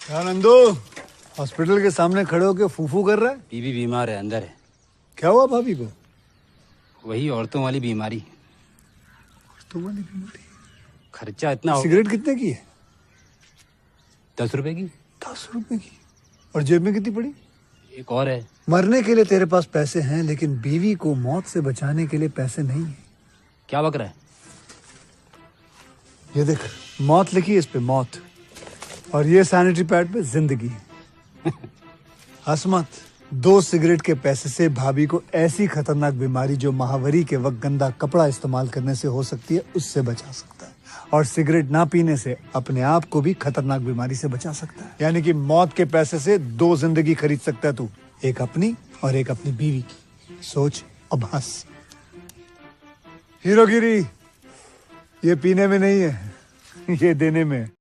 क्या नंदू हॉस्पिटल के सामने खड़े होके फूफू कर रहा है? बीवी बीमार है, अंदर है। क्या हुआ भाभी को? वही औरतों वाली बीमारी। तुम्हारी बीमारी? खर्चा इतना हो। सिगरेट कितने की है? 10 रुपए की। 10 रुपए की? और जेब में कितनी पड़ी? एक और है। मरने के लिए तेरे पास पैसे हैं, लेकिन बीवी को मौत से बचाने के लिए पैसे नहीं है। क्या बक रहा है? ये देख, मौत लिखी है इस पे, मौत। और ये सैनिटरी पैड पे जिंदगी। हंस मत। 2 सिगरेट के पैसे से भाभी को ऐसी खतरनाक बीमारी जो महावरी के वक्त गंदा कपड़ा इस्तेमाल करने से हो सकती है, उससे बचा सकता है। और सिगरेट ना पीने से अपने आप को भी खतरनाक बीमारी से बचा सकता है। यानी कि मौत के पैसे से 2 जिंदगी खरीद सकता है तू, एक अपनी और एक अपनी बीवी की। सोच अब हंस। हीरोगिरी ये पीने में नहीं है, ये देने में है।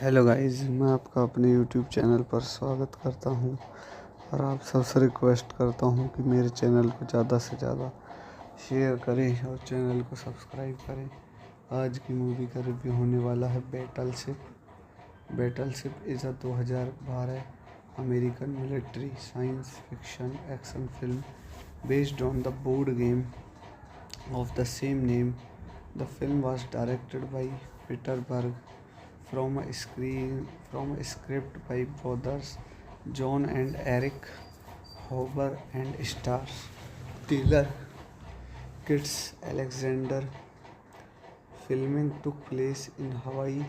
हेलो गाइस, मैं आपका अपने यूट्यूब चैनल पर स्वागत करता हूं और आप सबसे रिक्वेस्ट करता हूं कि मेरे चैनल को ज़्यादा से ज़्यादा शेयर करें और चैनल को सब्सक्राइब करें। आज की मूवी का रिव्यू होने वाला है battleship. Battleship is a 2012 American military science fiction action film based on the board game of the same name. The film was directed by Peter Berg from a script by brothers John and Eric Hoover and stars Taylor Kitsch Alexander. Filming took place in Hawaii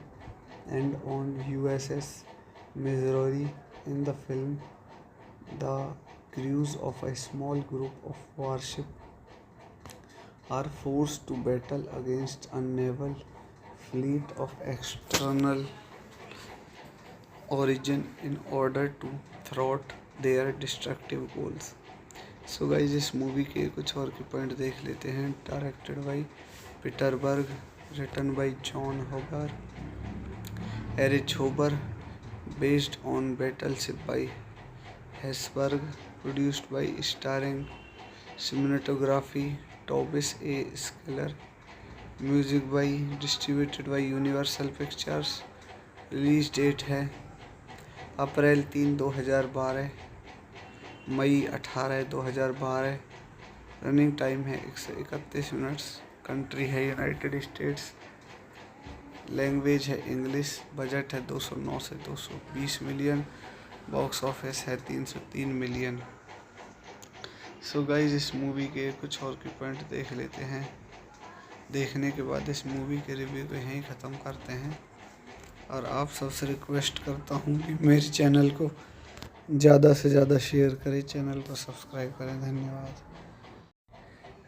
and on USS Missouri. In the film, the crews of a small group of warship are forced to battle against a naval fleet of external origin in order to thwart their destructive goals. So guys इस movie के कुछ और के point देख लेते हैं। Directed by Peter Berg, written by Jon होगर, Erich होबर, based on Battleship by Hasbro, produced by starring cinematography Tobias A scalar, music by distributed by Universal Pictures. Release date है अप्रैल 3, 2012, मई 18, 2012। Running time है 131 minutes. Country है United states. Language है English. Budget है 209 से 220 million. Box office है 303 million. सो guys इस movie के कुछ और के पॉइंट देख लेते हैं। देखने के बाद इस मूवी के रिव्यू को यहीं ख़त्म करते हैं और आप सबसे रिक्वेस्ट करता हूँ कि मेरे चैनल को ज़्यादा से ज़्यादा शेयर करें, चैनल को सब्सक्राइब करें। धन्यवाद।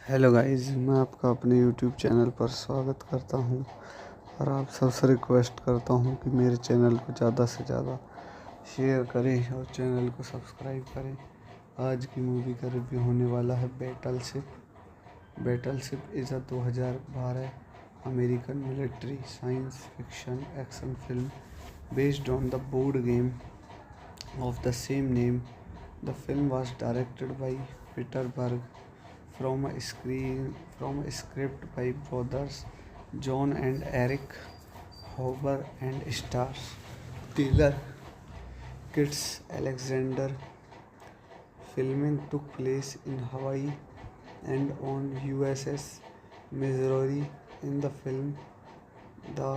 हेलो गाइस, मैं आपका अपने यूट्यूब चैनल पर स्वागत करता हूँ और आप सबसे रिक्वेस्ट करता हूँ कि मेरे चैनल को ज़्यादा से ज़्यादा शेयर करें और चैनल को सब्सक्राइब करें। आज की मूवी का रिव्यू होने वाला है battleship. Battleship is a 2012 American military science fiction action film based on the board game of the same name. The film was directed by Peter Berg from a script by brothers John and Eric Hoover and stars Taylor Kitsch Alexander. Filming took place in Hawaii and on USS Missouri. In the film, the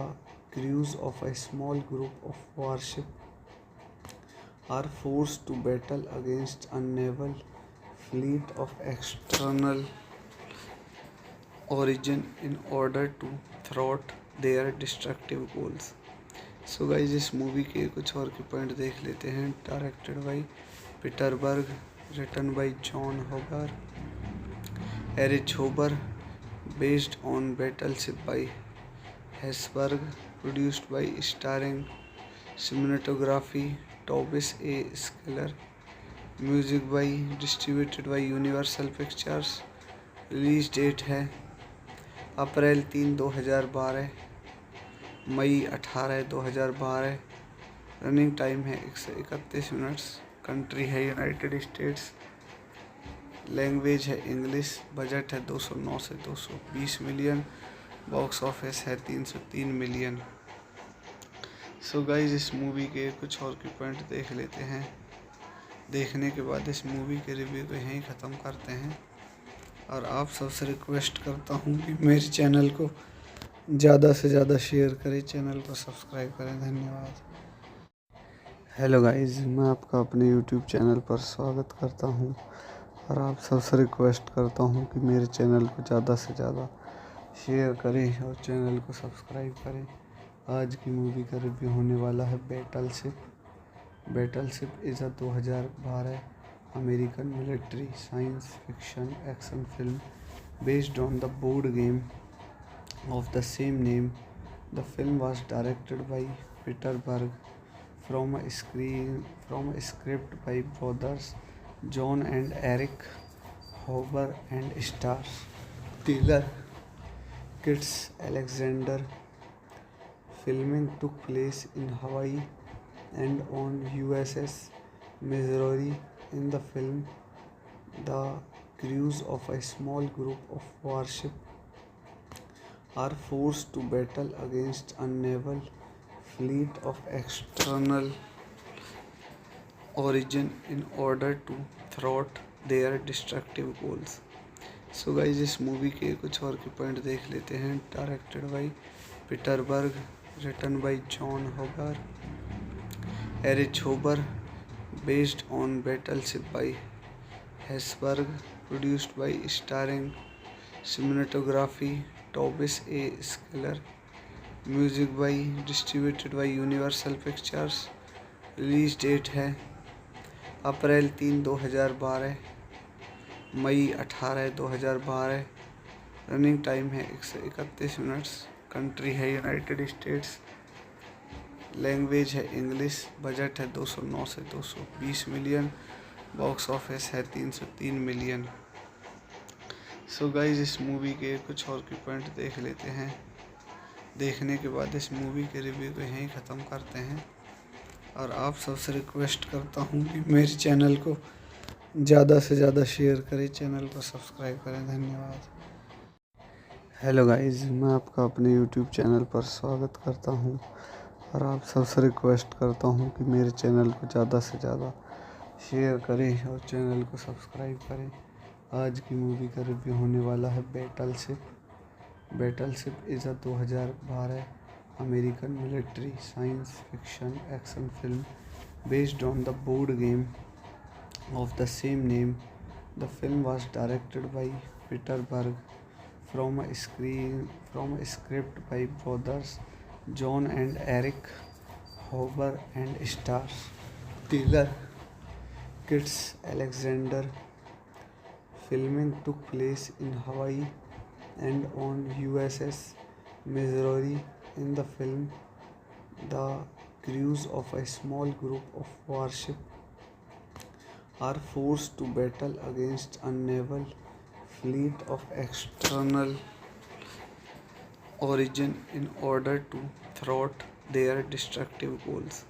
crews of a small group of warship are forced to battle against a naval fleet of external origin in order to thwart their destructive goals. So guys इस movie के कुछ और के point देख लेते हैं। Directed by Peter Berg, written by Jon होगर, Erich होबर, based on Battleship by Hasbro, produced by starring cinematography Tobias A scalar, music by distributed by Universal Pictures. Release date है अप्रैल 3, 2012, मई 18, 2012। Running time है 131 minutes. Country है United states. Language है English. Budget है 209 से 220 million. Box office है 303 million. सो guys इस movie के कुछ और के पॉइंट देख लेते हैं। देखने के बाद इस मूवी के रिव्यू को यहीं ख़त्म करते हैं और आप सबसे रिक्वेस्ट करता हूँ कि मेरे चैनल को ज़्यादा से ज़्यादा शेयर करें, चैनल को सब्सक्राइब करें। धन्यवाद। हेलो गाइस, मैं आपका अपने यूट्यूब चैनल पर स्वागत करता हूँ और आप सबसे रिक्वेस्ट करता हूँ कि मेरे चैनल को ज़्यादा से ज़्यादा शेयर करें और चैनल को सब्सक्राइब करें। आज की मूवी का रिव्यू होने वाला है battleship. Battleship is a 2012 American military science fiction action film based on the board game of the same name. The film was directed by Peter Berg from a script by brothers John and Eric Hoover and stars Taylor Kitsch Alexander. Filming took place in Hawaii and on USS Missouri. In the film, the crews of a small group of warship are forced to battle against a naval fleet of external origin in order to thwart their destructive goals. So guys इस movie के कुछ और के point देख लेते हैं। Directed by Peter Berg, written by Jon होगर, Erich होबर, based on Battleship by Hasbro, produced by starring cinematography Tobias A scalar, music by distributed by Universal Pictures. Release date है अप्रैल 3, 2012, मई 18, 2012। Running time है 131 minutes. Country है United states. Language है English. Budget है 209 से 220 million. Box office है 303 million. सो guys इस movie के कुछ और के पॉइंट देख लेते हैं। देखने के बाद इस मूवी के रिव्यू को यहीं ख़त्म करते हैं और आप सबसे रिक्वेस्ट करता हूँ कि मेरे चैनल को ज़्यादा से ज़्यादा शेयर करें, चैनल को सब्सक्राइब करें। धन्यवाद। हेलो गाइस, मैं आपका अपने यूट्यूब चैनल पर स्वागत करता हूं और आप सबसे रिक्वेस्ट करता हूं कि मेरे चैनल को ज़्यादा से ज़्यादा शेयर करें और चैनल को सब्सक्राइब करें। आज की मूवी का रिव्यू होने वाला है battleship. Battleship is a 2012 American military science fiction action film based on the board game of the same name. The film was directed by Peter Berg from a script by brothers John and Eric Hauber and stars Taylor Kitsch Alexander. Filming took place in Hawaii and on USS Missouri. In the film, the crews of a small group of warship are forced to battle against a naval fleet of external origin in order to thwart their destructive goals.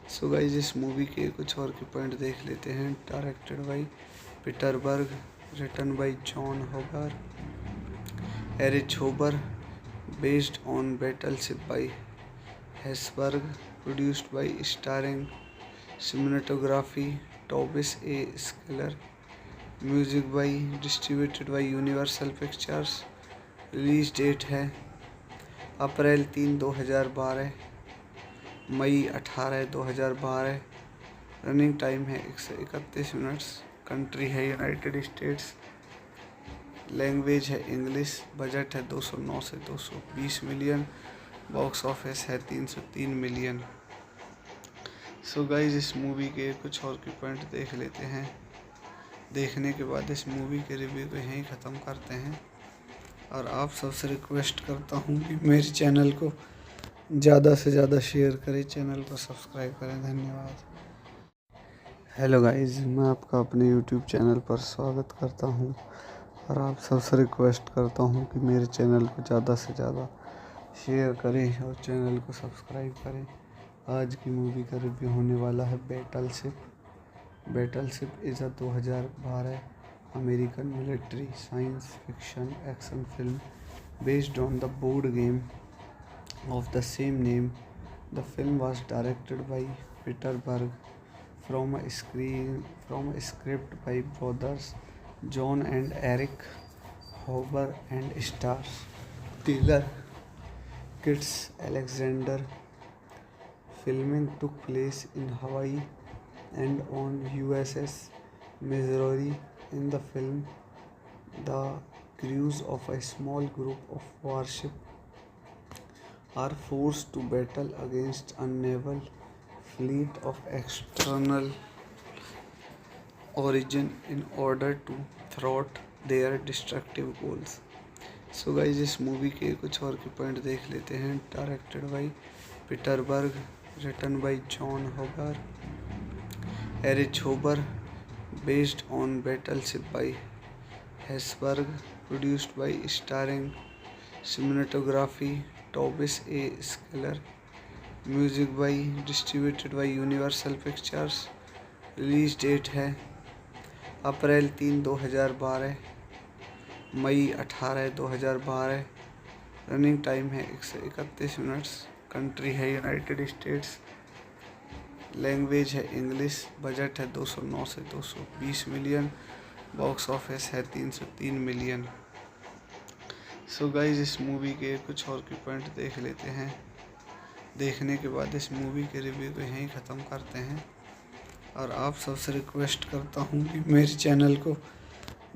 So guys इस movie के कुछ और के point देख लेते हैं। Directed by Peter Berg, written by Jon होगर, Erich होबर, based on Battleship by Hasbro, produced by starring cinematography Tobias A scalar, music by distributed by Universal Pictures. Release date है अप्रैल 3, 2012, मई 18, 2012। Running time है 131 minutes. Country है United states. Language है English. Budget है 209 से 220 million. Box office है 303 million. सो guys इस movie के कुछ और के पॉइंट देख लेते हैं। देखने के बाद इस मूवी के रिव्यू को यहीं ख़त्म करते हैं और आप सबसे रिक्वेस्ट करता हूँ कि मेरे चैनल को ज़्यादा से ज़्यादा शेयर करें, चैनल को सब्सक्राइब करें। धन्यवाद। हेलो गाइज, मैं आपका अपने यूट्यूब चैनल पर स्वागत करता हूँ और आप सबसे रिक्वेस्ट करता हूँ कि मेरे चैनल को ज़्यादा से ज़्यादा शेयर करें और चैनल को सब्सक्राइब करें। आज की मूवी का रिव्यू होने वाला है battleship. Battleship is a 2012 American military science fiction action film based on the board game of the same name. The film was directed by Peter Berg from a script by brothers John and Eric Hauber and stars Taylor Kitsch Alexander. Filming took place in Hawaii and on USS Missouri. In the film, the crews of a small group of warship are forced to battle against a naval fleet of external origin in order to thwart their destructive goals. So guys इस movie के कुछ और के point देख लेते हैं। Directed by Peter Berg, written by Jon होगर, Erich होबर, based on Battleship by Hasbro, produced by starring cinematography Tobias A scalar, music by distributed by Universal Pictures. Release date है अप्रैल 3, 2012, मई 18, 2012। Running time है 131 minutes. Country है United states. Language है English. Budget है 209 से 220 million. Box office है 303 million. सो guys इस movie के कुछ और की पॉइंट देख लेते हैं। देखने के बाद इस मूवी के रिव्यू को यहीं ख़त्म करते हैं और आप सबसे रिक्वेस्ट करता हूँ कि मेरे चैनल को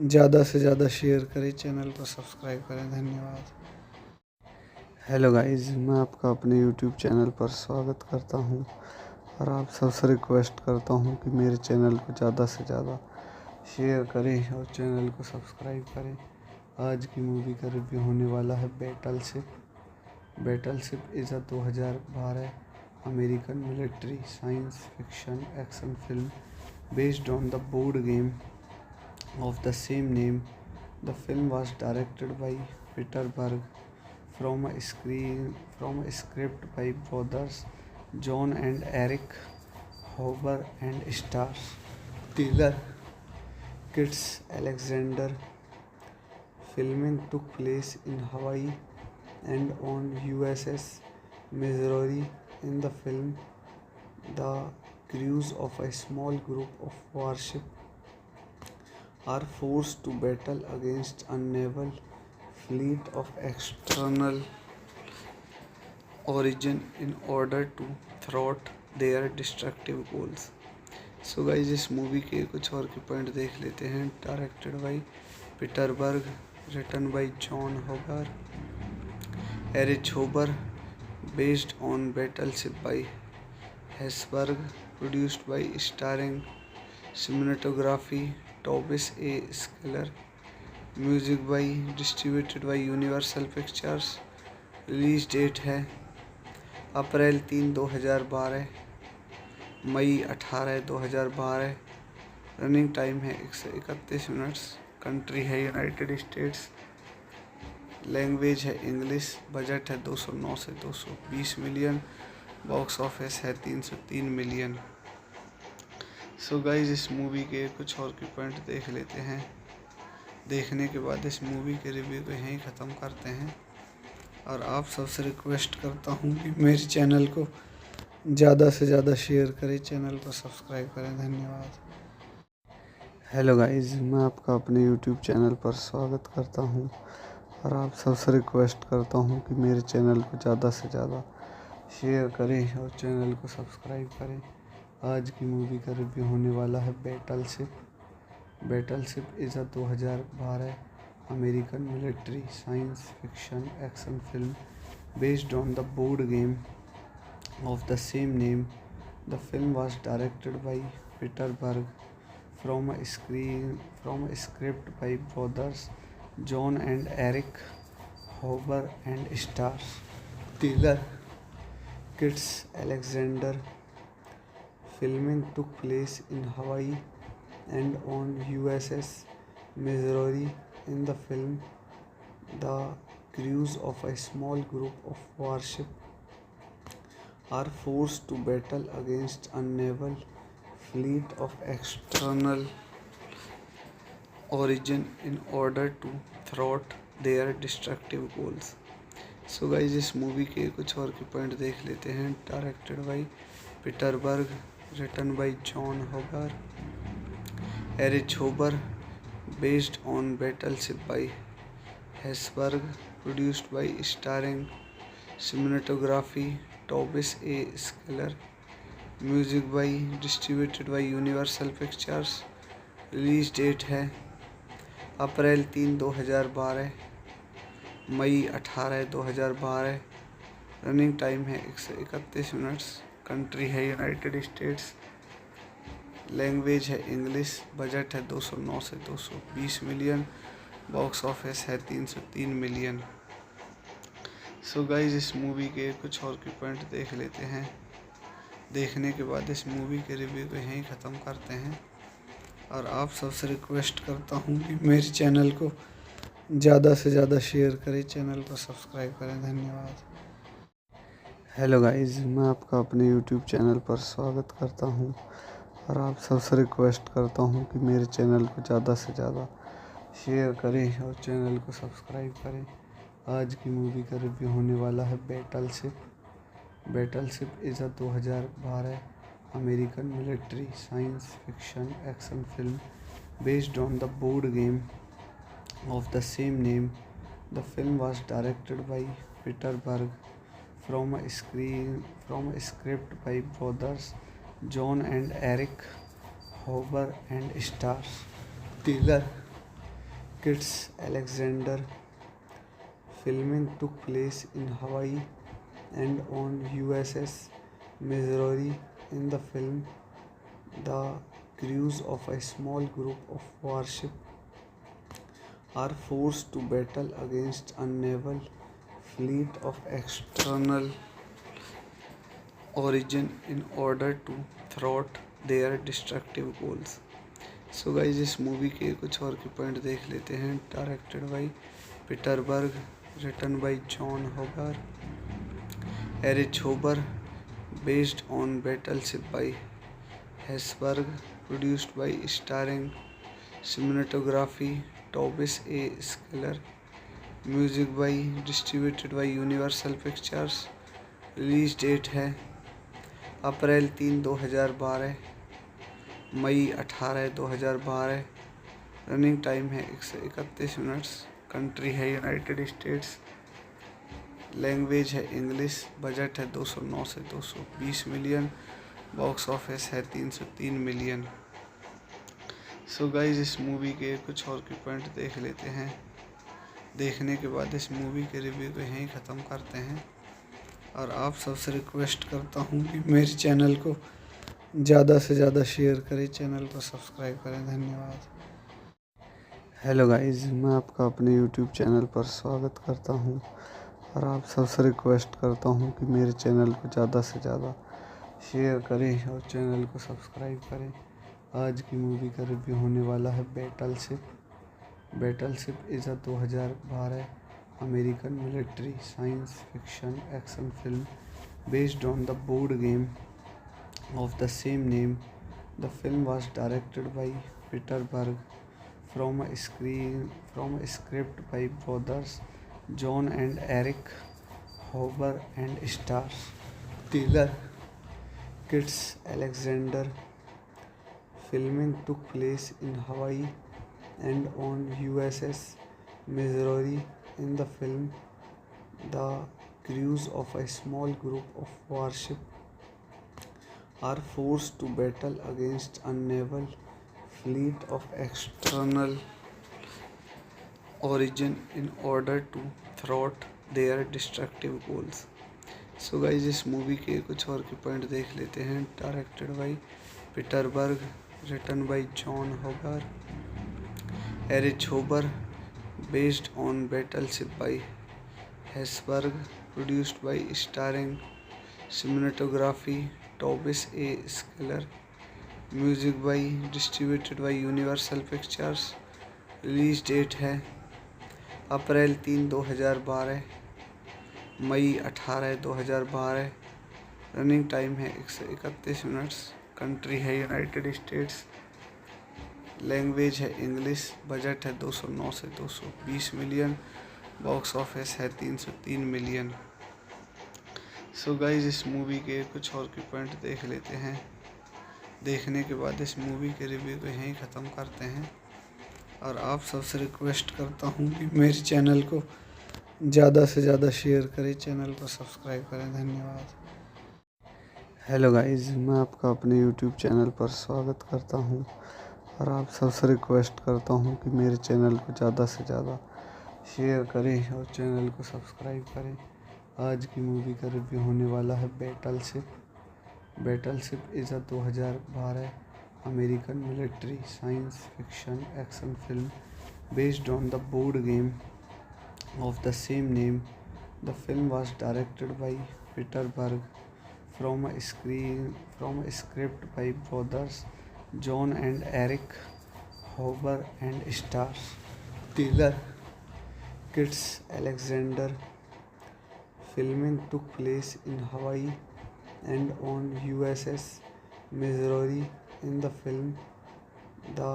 ज़्यादा से ज़्यादा शेयर करें, चैनल को सब्सक्राइब करें। धन्यवाद। हेलो गाइज, मैं आपका अपने यूट्यूब चैनल पर स्वागत करता हूँ और आप सबसे रिक्वेस्ट करता हूँ कि मेरे चैनल को ज़्यादा से ज़्यादा शेयर करें और चैनल को सब्सक्राइब करें। आज की मूवी का रिव्यू होने वाला है battleship. Battleship is a 2012 American military science fiction action film based on the board game of the same name. The film was directed by Peter Berg from a script by brothers John and Eric Hauber and stars Taylor Kitsch Alexander. Filming took place in Hawaii and on USS Missouri. In the film, the crews of a small group of warship are forced to battle against a naval fleet of external origin in order to thwart their destructive goals. So guys इस movie के कुछ और के point देख लेते हैं। Directed by Peter Berg, written by Jon होगर, Erich होबर, based on Battleship by Hasbro, produced by starring cinematography Tobias A scalar, music by distributed by Universal Pictures. Release date है अप्रैल 3, 2012, मई 18, 2012। Running time है 131 minutes. Country है United states. Language है English. Budget है 209 से 220 million. Box office है 303 million. सो guys इस movie के कुछ और के पॉइंट देख लेते हैं। देखने के बाद इस मूवी के रिव्यू को यहीं ख़त्म करते हैं और आप सबसे रिक्वेस्ट करता हूँ कि मेरे चैनल को ज़्यादा से ज़्यादा शेयर करें, चैनल को सब्सक्राइब करें। धन्यवाद। हेलो गाइज, मैं आपका अपने यूट्यूब चैनल पर स्वागत करता हूँ और आप सबसे रिक्वेस्ट करता हूँ कि मेरे चैनल को ज़्यादा से ज़्यादा शेयर करें और चैनल को सब्सक्राइब करें। आज की मूवी का रिव्यू होने वाला है battleship. Battleship is a 2012 American military science fiction action film based on the board game of the same name. The film was directed by Peter Berg from a script by brothers John and Eric Hauber and stars Taylor Kitsch Alexander. Filming took place in Hawaii and on USS Missouri. In the film, the crews of a small group of warship are forced to battle against a naval fleet of external origin in order to thwart their destructive goals. So guys इस movie के कुछ और के point देख लेते हैं। Directed by Peter Berg, written by Jon होगर, Erich होबर, based on Battleship by Hasbro, produced by starring cinematography Tobias A scalar, music by distributed by Universal Pictures. Release date है अप्रैल 3, 2012, मई 18, 2012। Running time है 131 minutes. Country है United states. Language है English. Budget है 209 से 220 million. Box office है 303 million. सो guys इस movie के कुछ और के पॉइंट देख लेते हैं। देखने के बाद इस मूवी के रिव्यू को यहीं ख़त्म करते हैं और आप सबसे रिक्वेस्ट करता हूँ कि मेरे चैनल को ज़्यादा से ज़्यादा शेयर करें, चैनल को सब्सक्राइब करें। धन्यवाद। हेलो गाइस, मैं आपका अपने यूट्यूब चैनल पर स्वागत करता हूं और आप सबसे रिक्वेस्ट करता हूं कि मेरे चैनल को ज़्यादा से ज़्यादा शेयर करें और चैनल को सब्सक्राइब करें। आज की मूवी का रिव्यू होने वाला है battleship is a 2012 American military science fiction action film based on the board game of the same name. The film was directed by Peter Berg from a script by brothers John and Eric Hauber and stars Taylor Kitts Alexander. Filming took place in Hawaii and on USS Missouri. In the film, the crews of a small group of warships are forced to battle against a naval fleet of external origin in order to thwart their destructive goals. So guys, इस movie के कुछ और के point देख लेते हैं। Directed by Peter Berg, written by Jon Hoeber, Erich होबर, based on Battleship by Hasbro, produced by starring cinematography Tobias A scalar, music by distributed by Universal Pictures. Release date है अप्रैल 3, 2012, मई 18, 2012। Running time है 131 minutes. Country है United states. Language है English. Budget है 209 से 220 million. Box office है 303 million. सो guys, इस movie के कुछ और के पॉइंट देख लेते हैं। देखने के बाद इस मूवी के रिव्यू को यहीं ख़त्म करते हैं और आप सबसे रिक्वेस्ट करता हूँ कि मेरे चैनल को ज़्यादा से ज़्यादा शेयर करें, चैनल को सब्सक्राइब करें। धन्यवाद। हेलो गाइज, मैं आपका अपने यूट्यूब चैनल पर स्वागत करता हूँ और आप सबसे रिक्वेस्ट करता हूँ कि मेरे चैनल को ज़्यादा से ज़्यादा शेयर करें और चैनल को सब्सक्राइब करें। आज की मूवी का रिव्यू होने वाला है battleship is a 2012 American military science fiction action film based on the board game of the same name. The film was directed by Peter Berg from a script by brothers John and Eric Hauber and stars Taylor Kitts Alexander. Filming took place in Hawaii and on USS Missouri. In the film, the crews of a small group of warships are forced to battle against a naval fleet of external origin in order to thwart their destructive goals. So guys, इस movie के कुछ और के point देख लेते हैं। Directed by Peter Berg, written by Jon Hoeber, Erich होबर, based on Battleship by Hasbro, produced by starring cinematography Tobias A scalar, music by distributed by Universal Pictures. Release date है अप्रैल 3, 2012, मई 18, 2012। Running time है 131 minutes. Country है United states. Language है English. Budget है 209 से 220 million. Box office है 303 million. सो guys, इस movie के कुछ और के पॉइंट देख लेते हैं। देखने के बाद इस मूवी के रिव्यू को यहीं ख़त्म करते हैं और आप सबसे रिक्वेस्ट करता हूँ कि मेरे चैनल को ज़्यादा से ज़्यादा शेयर करें, चैनल को सब्सक्राइब करें। धन्यवाद। हेलो गाइज, मैं आपका अपने यूट्यूब चैनल पर स्वागत करता हूँ और आप सबसे रिक्वेस्ट करता हूँ कि मेरे चैनल को ज़्यादा से ज़्यादा शेयर करें और चैनल को सब्सक्राइब करें। आज की मूवी का रिव्यू होने वाला है battleship is a 2012 American military science fiction action film based on the board game of the same name. The film was directed by Peter Berg from a script by brothers John and Eric Hauber and stars Taylor Kitts Alexander. Filming took place in Hawaii and on USS Missouri. In the film, the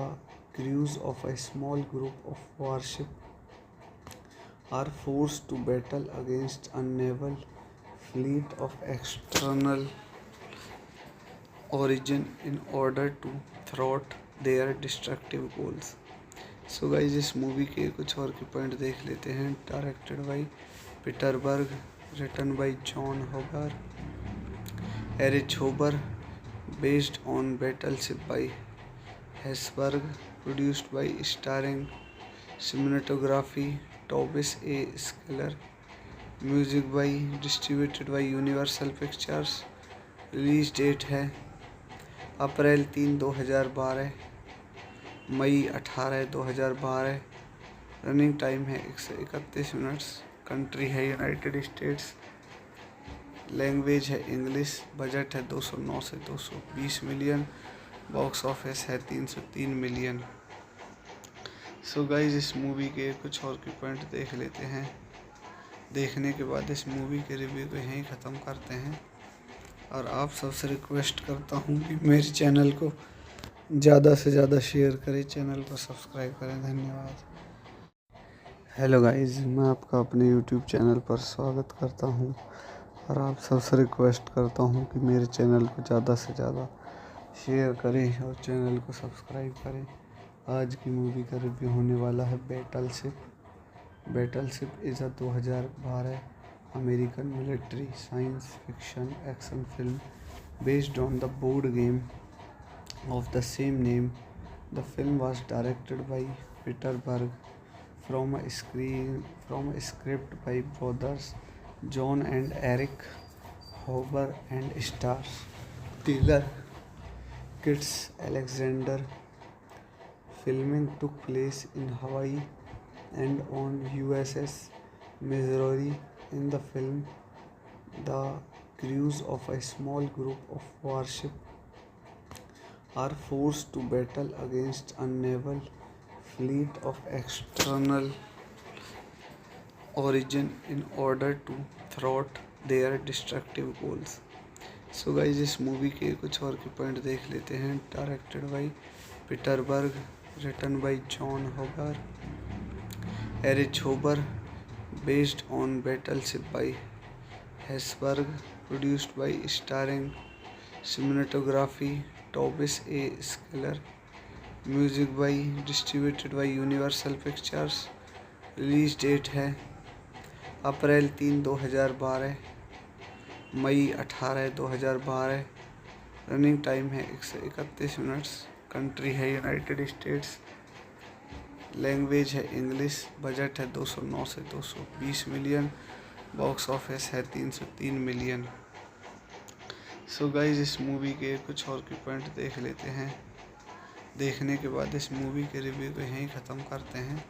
crews of a small group of warships are forced to battle against a naval fleet of external origin in order to thwart their destructive goals. So guys इस movie के कुछ और के point देख लेते हैं। Directed by Peter Berg, written by John होगर, Erich होबर, based on Battleship by Hasbro, produced by starring cinematography Tobias A scalar, music by distributed by Universal Pictures. Release date है अप्रैल 3, 2012, मई 18, 2012। Running time है 131 minutes. Country है United states. Language है English. Budget है 209 से 220 million. Box office है 303 million. सो guys इस movie के कुछ और के पॉइंट देख लेते हैं। देखने के बाद इस मूवी के रिव्यू को यहीं ख़त्म करते हैं और आप सबसे रिक्वेस्ट करता हूँ कि मेरे चैनल को ज़्यादा से ज़्यादा शेयर करें, चैनल को सब्सक्राइब करें। धन्यवाद। हेलो गाइस, मैं आपका अपने यूट्यूब चैनल पर स्वागत करता हूं और आप सबसे रिक्वेस्ट करता हूं कि मेरे चैनल को ज़्यादा से ज़्यादा शेयर करें और चैनल को सब्सक्राइब करें। आज की मूवी का रिव्यू होने वाला है battleship. Battleship is a 2012 American military science fiction action film based on the board game of the same name. The film was directed by Peter Berg from a script by brothers John and Eric Hoover and stars Taylor Kitsch Alexander. Filming took place in Hawaii and on USS Missouri. In the film, the crews of a small group of warships are forced to battle against a naval fleet of external origin in order to thwart their destructive goals. So guys इस movie के कुछ और के point देख लेते हैं। Directed by Peter Berg, written by John होगर, Erich होबर, based on Battleship by Hasbro, produced by starring cinematography Tobias A scalar, music by distributed by Universal Pictures. Release date है अप्रैल 3, 2012, मई 18, 2012। Running time है 131 minutes. Country है United states. Language है English. Budget है 209 से 220 million. Box office है 303 million. सो guys इस movie के कुछ और के पॉइंट देख लेते हैं। देखने के बाद इस मूवी के रिव्यू को यहीं ख़त्म करते हैं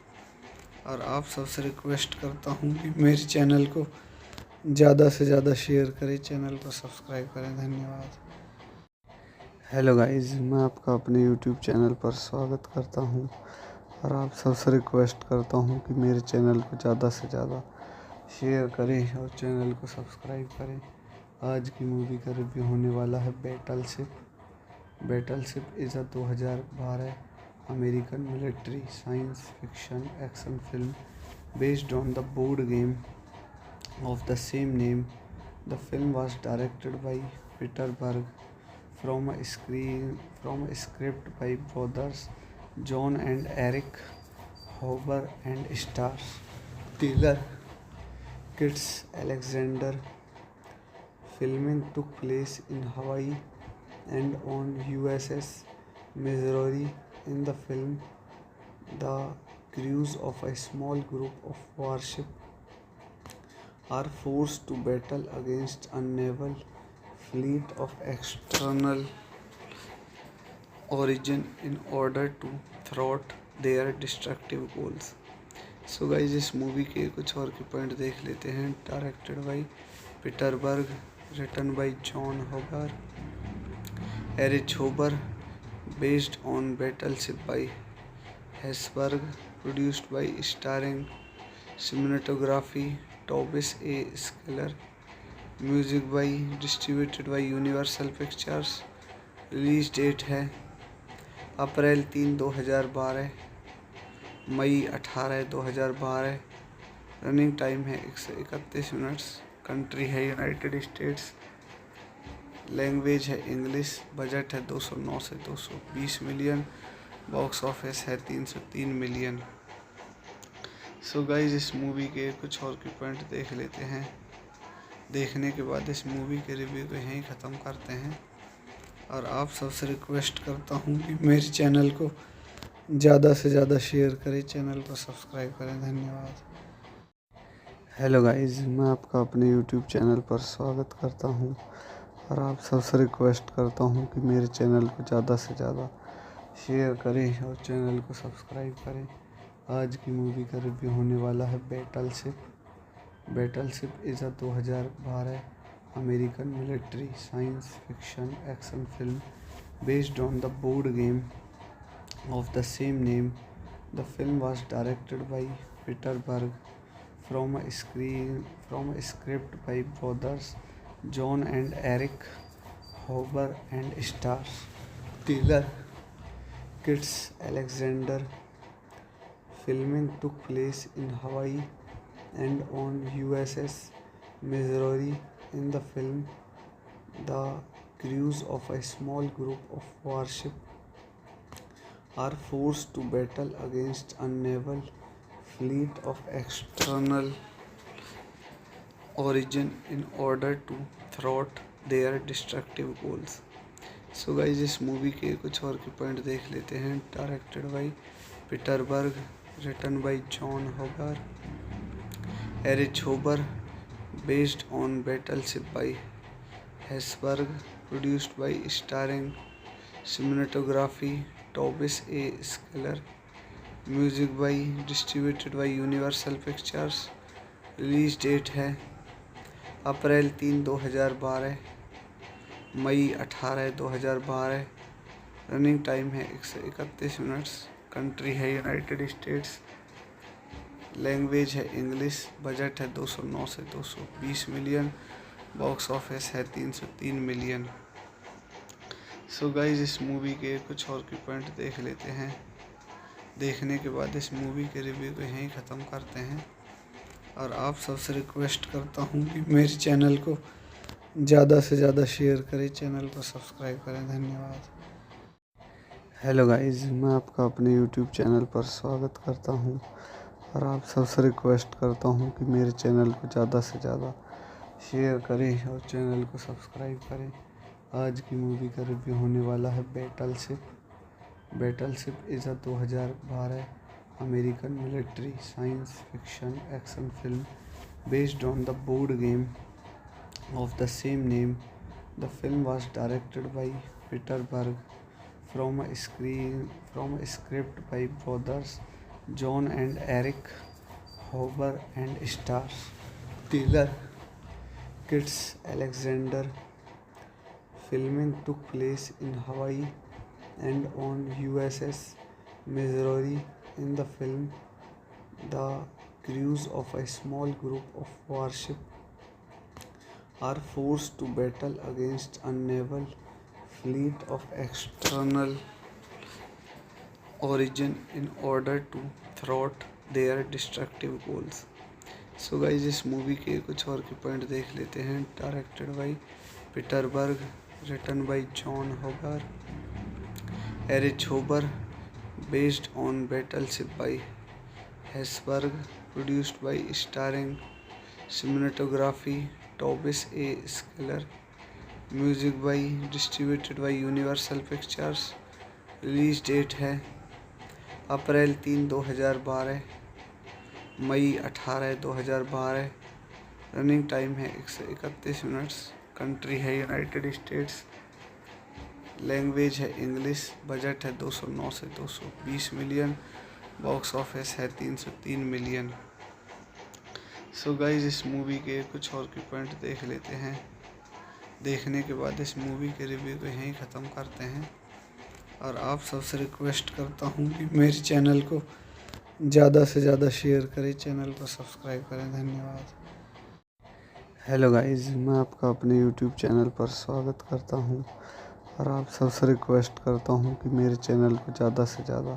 और आप सबसे रिक्वेस्ट करता हूँ कि मेरे चैनल को ज़्यादा से ज़्यादा शेयर करें, चैनल को सब्सक्राइब करें। धन्यवाद। हेलो गाइस, मैं आपका अपने यूट्यूब चैनल पर स्वागत करता हूँ और आप सबसे रिक्वेस्ट करता हूँ कि मेरे चैनल को ज़्यादा से ज़्यादा शेयर करें और चैनल को सब्सक्राइब करें। आज की मूवी का रिव्यू होने वाला है battleship. Battleship is a 2012 American military science fiction action film based on the board game of the same name. The film was directed by Peter Berg from a script by brothers John and Eric Hoover and stars Taylor Kitsch Alexander. Filming took place in Hawaii and on USS Missouri. In the film, the crews of a small group of warships are forced to battle against a naval fleet of external origin in order to thwart their destructive goals. So guys इस movie के कुछ और के point देख लेते हैं। Directed by Peter Berg, written by John होगर, Erich होबर, based on Battleship by Hasbro, produced by starring cinematography Tobias A scalar, music by distributed by Universal Pictures. Release date है अप्रैल 3, 2012, मई 18, 2012। Running time है 131 minutes. Country है United states. Language है English. Budget है 209 से 220 million. Box office है 303 million. सो guys इस movie के कुछ और के पॉइंट देख लेते हैं। देखने के बाद इस मूवी के रिव्यू को यहीं ख़त्म करते हैं और आप सबसे रिक्वेस्ट करता हूँ कि मेरे चैनल को ज़्यादा से ज़्यादा शेयर करें, चैनल को सब्सक्राइब करें। धन्यवाद। हेलो गाइज, मैं आपका अपने यूट्यूब चैनल पर स्वागत करता हूँ और आप सबसे रिक्वेस्ट करता हूँ कि मेरे चैनल को ज़्यादा से ज़्यादा शेयर करें और चैनल को सब्सक्राइब करें। आज की मूवी का रिव्यू होने वाला है battleship. Battleship is a 2012 American military science fiction action film based on the board game of the same name. The film was directed by Peter Berg from a script by brothers John and Eric Hauber and stars Taylor Kitsch Alexander. Filming took place in Hawaii and on USS Missouri. In the film, the crews of a small group of warship are forced to battle against a naval fleet of external origin in order to thwart their destructive goals. So guys इस movie के कुछ और के point देख लेते हैं। Directed by Peter Berg, written by Jon Hoeber, Erich होबर, based on Battleship by Hasbro, produced by starring cinematography Tobias A scalar, music by distributed by Universal Pictures. Release date है अप्रैल 3, 2012, मई 18, 2012। Running time है 131 minutes. Country है United states. Language है English. Budget है 209 से 220 million. Box office है 303 million. सो guys इस movie के कुछ और के पॉइंट देख लेते हैं। देखने के बाद इस मूवी के रिव्यू को यहीं ख़त्म करते हैं और आप सबसे रिक्वेस्ट करता हूँ कि मेरे चैनल को ज़्यादा से ज़्यादा शेयर करें, चैनल को सब्सक्राइब करें। धन्यवाद। हेलो गाइज, मैं आपका अपने यूट्यूब चैनल पर स्वागत करता हूँ और आप सबसे रिक्वेस्ट करता हूँ कि मेरे चैनल को ज़्यादा से ज़्यादा शेयर करें और चैनल को सब्सक्राइब करें। आज की मूवी का रिव्यू होने वाला है battleship. Battleship is a 2012 American military science fiction action film based on the board game of the same name. The film was directed by Peter Berg from a script by brothers John and Eric Hauber and stars Taylor Kitsch Alexander. Filming took place in Hawaii and on USS Missouri. In the film, the crews of a small group of warship are forced to battle against a naval fleet of external origin in order to thwart their destructive goals. So guys इस movie के कुछ और के point देख लेते हैं। Directed by Peter Berg, written by Jon Hoeber, Erich होबर, based on Battleship by Hasbro, produced by starring cinematography Tobias A scalar, music by distributed by Universal Pictures. Release date है अप्रैल 3, 2012, मई 18, 2012। Running time है 131 minutes. Country है United states. Language है English. Budget है 209 से 220 million. Box office है 303 million. सो guys इस movie के कुछ और के पॉइंट देख लेते हैं। देखने के बाद इस मूवी के रिव्यू को यहीं ख़त्म करते हैं और आप सबसे रिक्वेस्ट करता हूँ कि मेरे चैनल को ज़्यादा से ज़्यादा शेयर करें, चैनल को सब्सक्राइब करें। धन्यवाद। हेलो गाइस, मैं आपका अपने यूट्यूब चैनल पर स्वागत करता हूं और आप सबसे रिक्वेस्ट करता हूं कि मेरे चैनल को ज़्यादा से ज़्यादा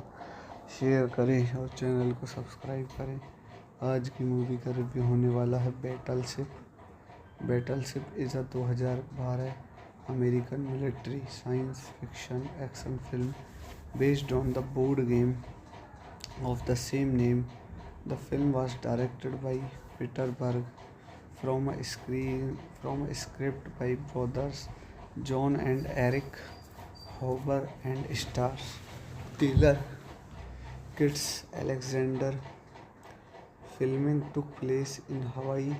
शेयर करें और चैनल को सब्सक्राइब करें। आज की मूवी का रिव्यू होने वाला है battleship. Battleship is a 2012 American military science fiction action film based on the board game of the same name. The film was directed by Peter Berg from a script by brothers John and Eric Hoover and stars Taylor Kitsch Alexander. Filming took place in Hawaii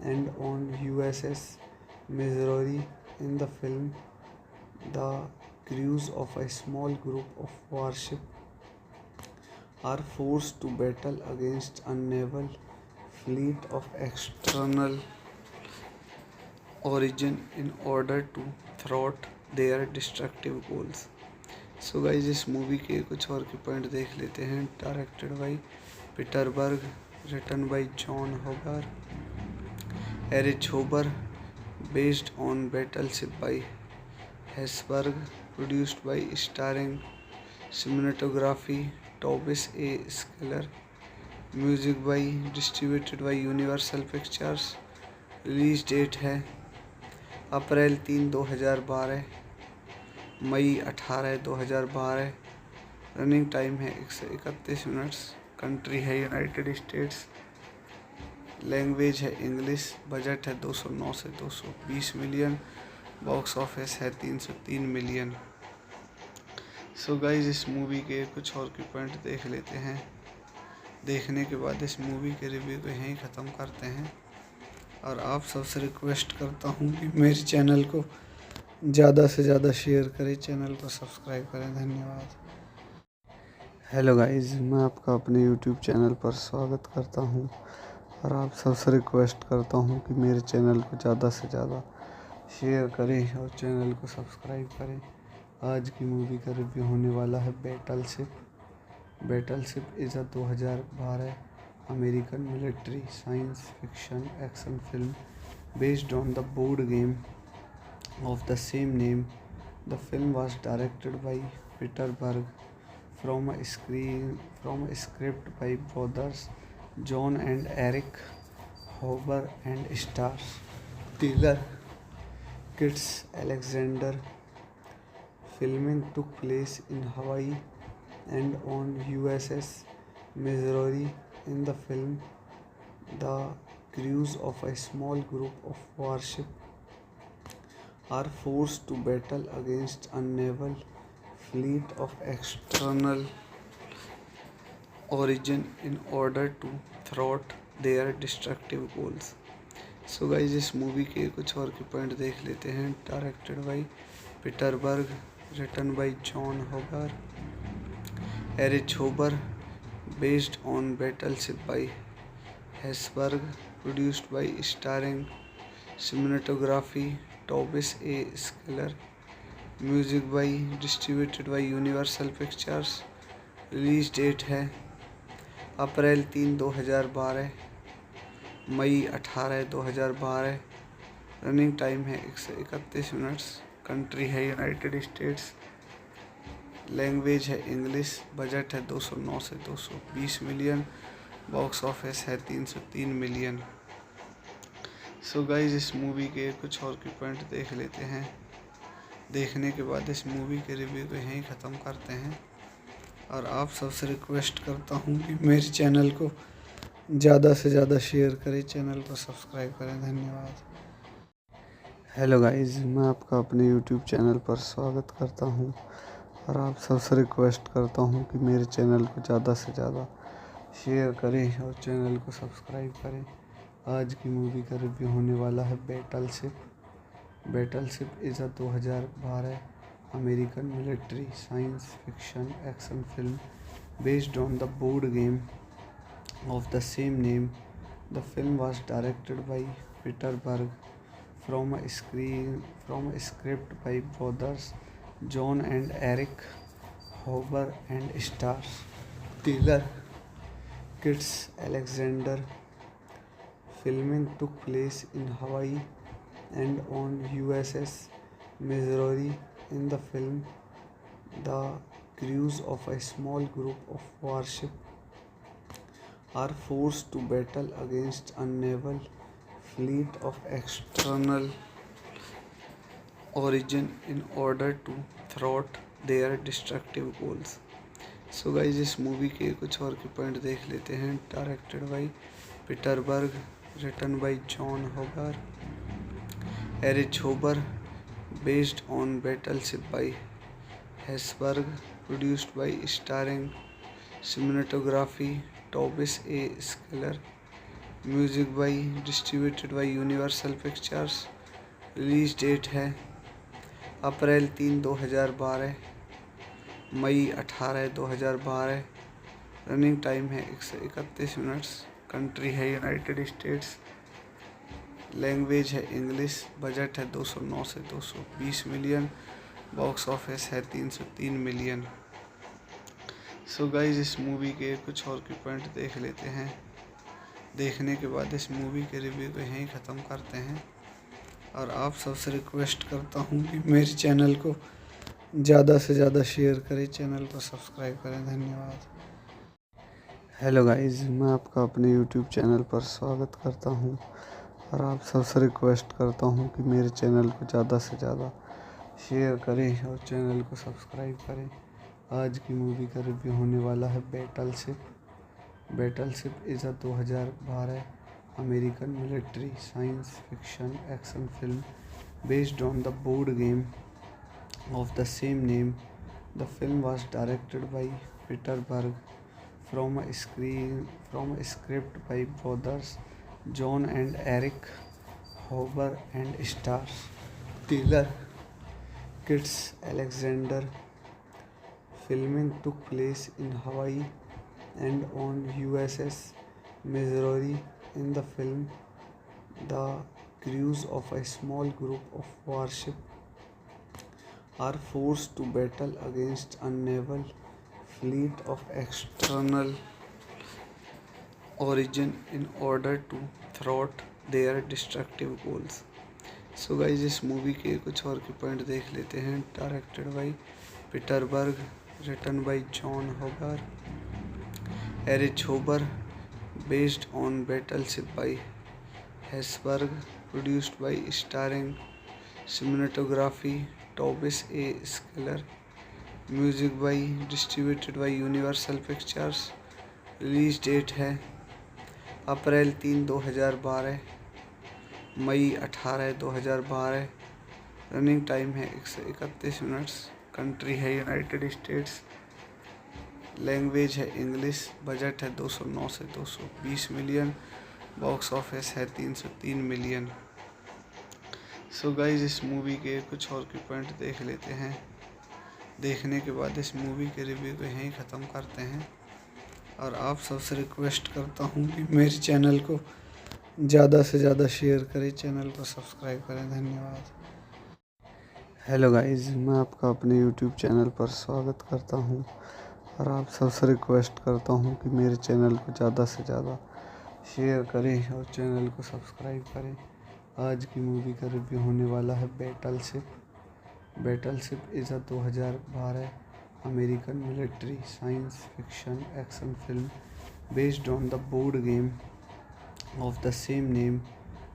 and on USS Missouri. In the film, the crews of a small group of warship are forced to battle against a naval fleet of external origin in order to thwart their destructive goals. So guys, इस movie के कुछ और के point देख लेते हैं। Directed by Peter Berg, written by John होगर, Erich होबर, based on Battleship by Hasbro, produced by starring cinematography Tobias A. Skeller, music by distributed by Universal Pictures. Release date है अप्रैल 3, 2012, मई 18, 2012। Running time है 131 minutes. Country है United states. Language है English. Budget है 209 से 220 million. Box office है 303 million. सो guys, इस movie के कुछ और के पॉइंट देख लेते हैं। देखने के बाद इस मूवी के रिव्यू को यहीं ख़त्म करते हैं और आप सबसे रिक्वेस्ट करता हूँ कि मेरे चैनल को ज़्यादा से ज़्यादा शेयर करें, चैनल को सब्सक्राइब करें। धन्यवाद। हेलो गाइज, मैं आपका अपने यूट्यूब चैनल पर स्वागत करता हूँ और आप सबसे रिक्वेस्ट करता हूँ कि मेरे चैनल को ज़्यादा से ज़्यादा शेयर करें और चैनल को सब्सक्राइब करें। आज की मूवी का रिव्यू होने वाला है battleship. Battleship is a 2012 American military science fiction action film based on the board game of the same name. The film was directed by Peter Berg from a script by brothers John and Eric Hoover and stars Taylor Kitsch Alexander. Filming took place in Hawaii and on USS Missouri. In the film, the crews of a small group of warship are forced to battle against a naval fleet of external origin in order to thwart their destructive goals. So guys, इस movie के कुछ और के point देख लेते हैं। Directed by Peter Berg, written by John होगर, Erich होबर, based on Battleship by Hasbro, produced by starring cinematography Tobias A scalar, music by distributed by Universal Pictures. Release date है अप्रैल 3, 2012, मई 18, 2012। Running time है 131 minutes. Country है United states. Language है English. Budget है 209 से 220 million. Box office है 303 million. सो guys, इस movie के कुछ और के पॉइंट देख लेते हैं। देखने के बाद इस मूवी के रिव्यू को यहीं ख़त्म करते हैं और आप सबसे रिक्वेस्ट करता हूँ कि मेरे चैनल को ज़्यादा से ज़्यादा शेयर करें, चैनल को सब्सक्राइब करें। धन्यवाद। हेलो गाइज, मैं आपका अपने यूट्यूब चैनल पर स्वागत करता हूँ और आप सबसे रिक्वेस्ट करता हूँ कि मेरे चैनल को ज़्यादा से ज़्यादा शेयर करें और चैनल को सब्सक्राइब करें। आज की मूवी का रिव्यू होने वाला है battleship. Battleship is a 2012 American military science fiction action film based on the board game of the same name. The film was directed by Peter Berg from a script by brothers John and Eric Hoover and stars Taylor Kitsch Alexander. Filming took place in Hawaii and on USS Missouri. In the film, the crews of a small group of warship are forced to battle against a naval fleet of external origin in order to thwart their destructive goals. So guys इस movie के कुछ और के point देख लेते हैं। Directed by Peter Berg, written by Jon होगर, Erich होबर, based on Battleship by Hasbro, produced by starring cinematography Tobias A scalar, music by distributed by Universal Pictures. Release date है अप्रैल 3, 2012, मई 18, 2012। Running time है 131 minutes. Country है United states. Language है English. Budget है 209 से 220 million. Box office है 303 million. सो guys इस movie के कुछ और के पॉइंट देख लेते हैं। देखने के बाद इस मूवी के रिव्यू को यहीं ख़त्म करते हैं और आप सबसे रिक्वेस्ट करता हूँ कि मेरे चैनल को ज़्यादा से ज़्यादा शेयर करें, चैनल को सब्सक्राइब करें। धन्यवाद। हेलो गाइस, मैं आपका अपने यूट्यूब चैनल पर स्वागत करता हूं और आप सबसे रिक्वेस्ट करता हूं कि मेरे चैनल को ज़्यादा से ज़्यादा शेयर करें और चैनल को सब्सक्राइब करें। आज की मूवी का रिव्यू होने वाला है battleship. Battleship is a 2012 American military science fiction action film based on the board game of the same name. The film was directed by Peter Berg from a script by brothers John and Eric Hauber and stars Taylor Kitsch Alexander. Filming took place in Hawaii and on USS Missouri. In the film, the crews of a small group of warship are forced to battle against a naval fleet of external origin in order to thwart their destructive goals. So guys इस movie के कुछ और के point देख लेते हैं। Directed by Peter Berg, written by Jon होगर, Erich होबर, based on Battleship by Hasbro, produced by starring cinematography Tobias A scalar, music by distributed by Universal Pictures. Release date है अप्रैल 3, 2012, मई 18, 2012। Running time है 131 minutes. Country है United states. Language है English. Budget है 209 से 220 million. Box office है 303 million. सो guys इस movie के कुछ और के पॉइंट देख लेते हैं। देखने के बाद इस मूवी के रिव्यू को यहीं ख़त्म करते हैं और आप सबसे रिक्वेस्ट करता हूँ कि मेरे चैनल को ज़्यादा से ज़्यादा शेयर करें, चैनल को सब्सक्राइब करें। धन्यवाद। हेलो गाइस, मैं आपका अपने यूट्यूब चैनल पर स्वागत करता हूँ और आप सबसे रिक्वेस्ट करता हूँ कि मेरे चैनल को ज़्यादा से ज़्यादा शेयर करें और चैनल को सब्सक्राइब करें। आज की मूवी का रिव्यू होने वाला है battleship. Battleship is a 2012 American military science fiction action film based on the board game of the same name.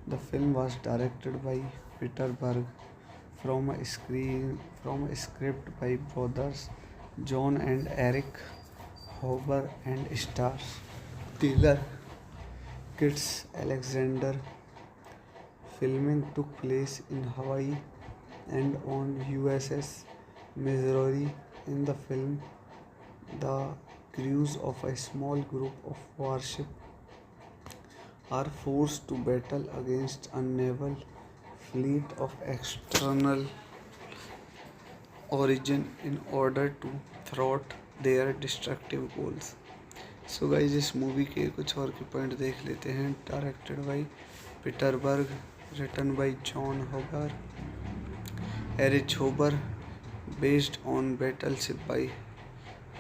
The film was directed by Peter Berg from a script by brothers John and Eric Hauber and stars Taylor Kitsch Alexander. Filming took place in Hawaii and on USS Missouri. In the film, the crews of a small group of warship are forced to battle against a naval fleet of external origin in order to thwart their destructive goals. So guys इस movie के कुछ और के point देख लेते हैं। Directed by Peter Berg, written by Jon होगर, Erich होबर, based on Battleship by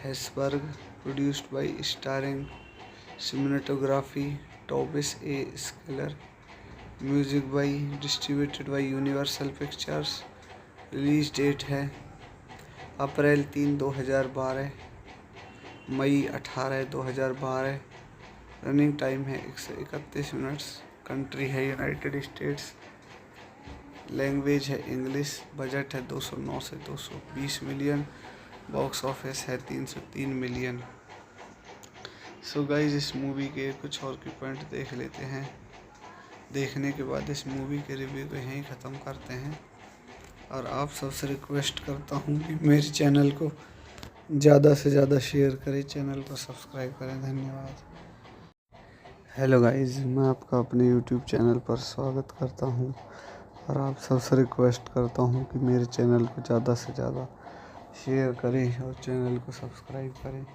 Hasbro, produced by starring cinematography Tobias A scalar, music by distributed by Universal Pictures. Release date है अप्रैल 3, 2012, मई 18, 2012। Running time है 131 minutes. Country है United states. Language है English. Budget है 209 से 220 million. Box office है 303 million. सो guys इस movie के कुछ और के पॉइंट देख लेते हैं। देखने के बाद इस मूवी के रिव्यू को यहीं ख़त्म करते हैं और आप सबसे रिक्वेस्ट करता हूँ कि मेरे चैनल को ज़्यादा से ज़्यादा शेयर करें, चैनल को सब्सक्राइब करें। धन्यवाद। हेलो गाइज, मैं आपका अपने यूट्यूब चैनल पर स्वागत करता हूँ और आप सबसे रिक्वेस्ट करता हूँ कि मेरे चैनल को ज़्यादा से ज़्यादा शेयर करें और चैनल को सब्सक्राइब करें।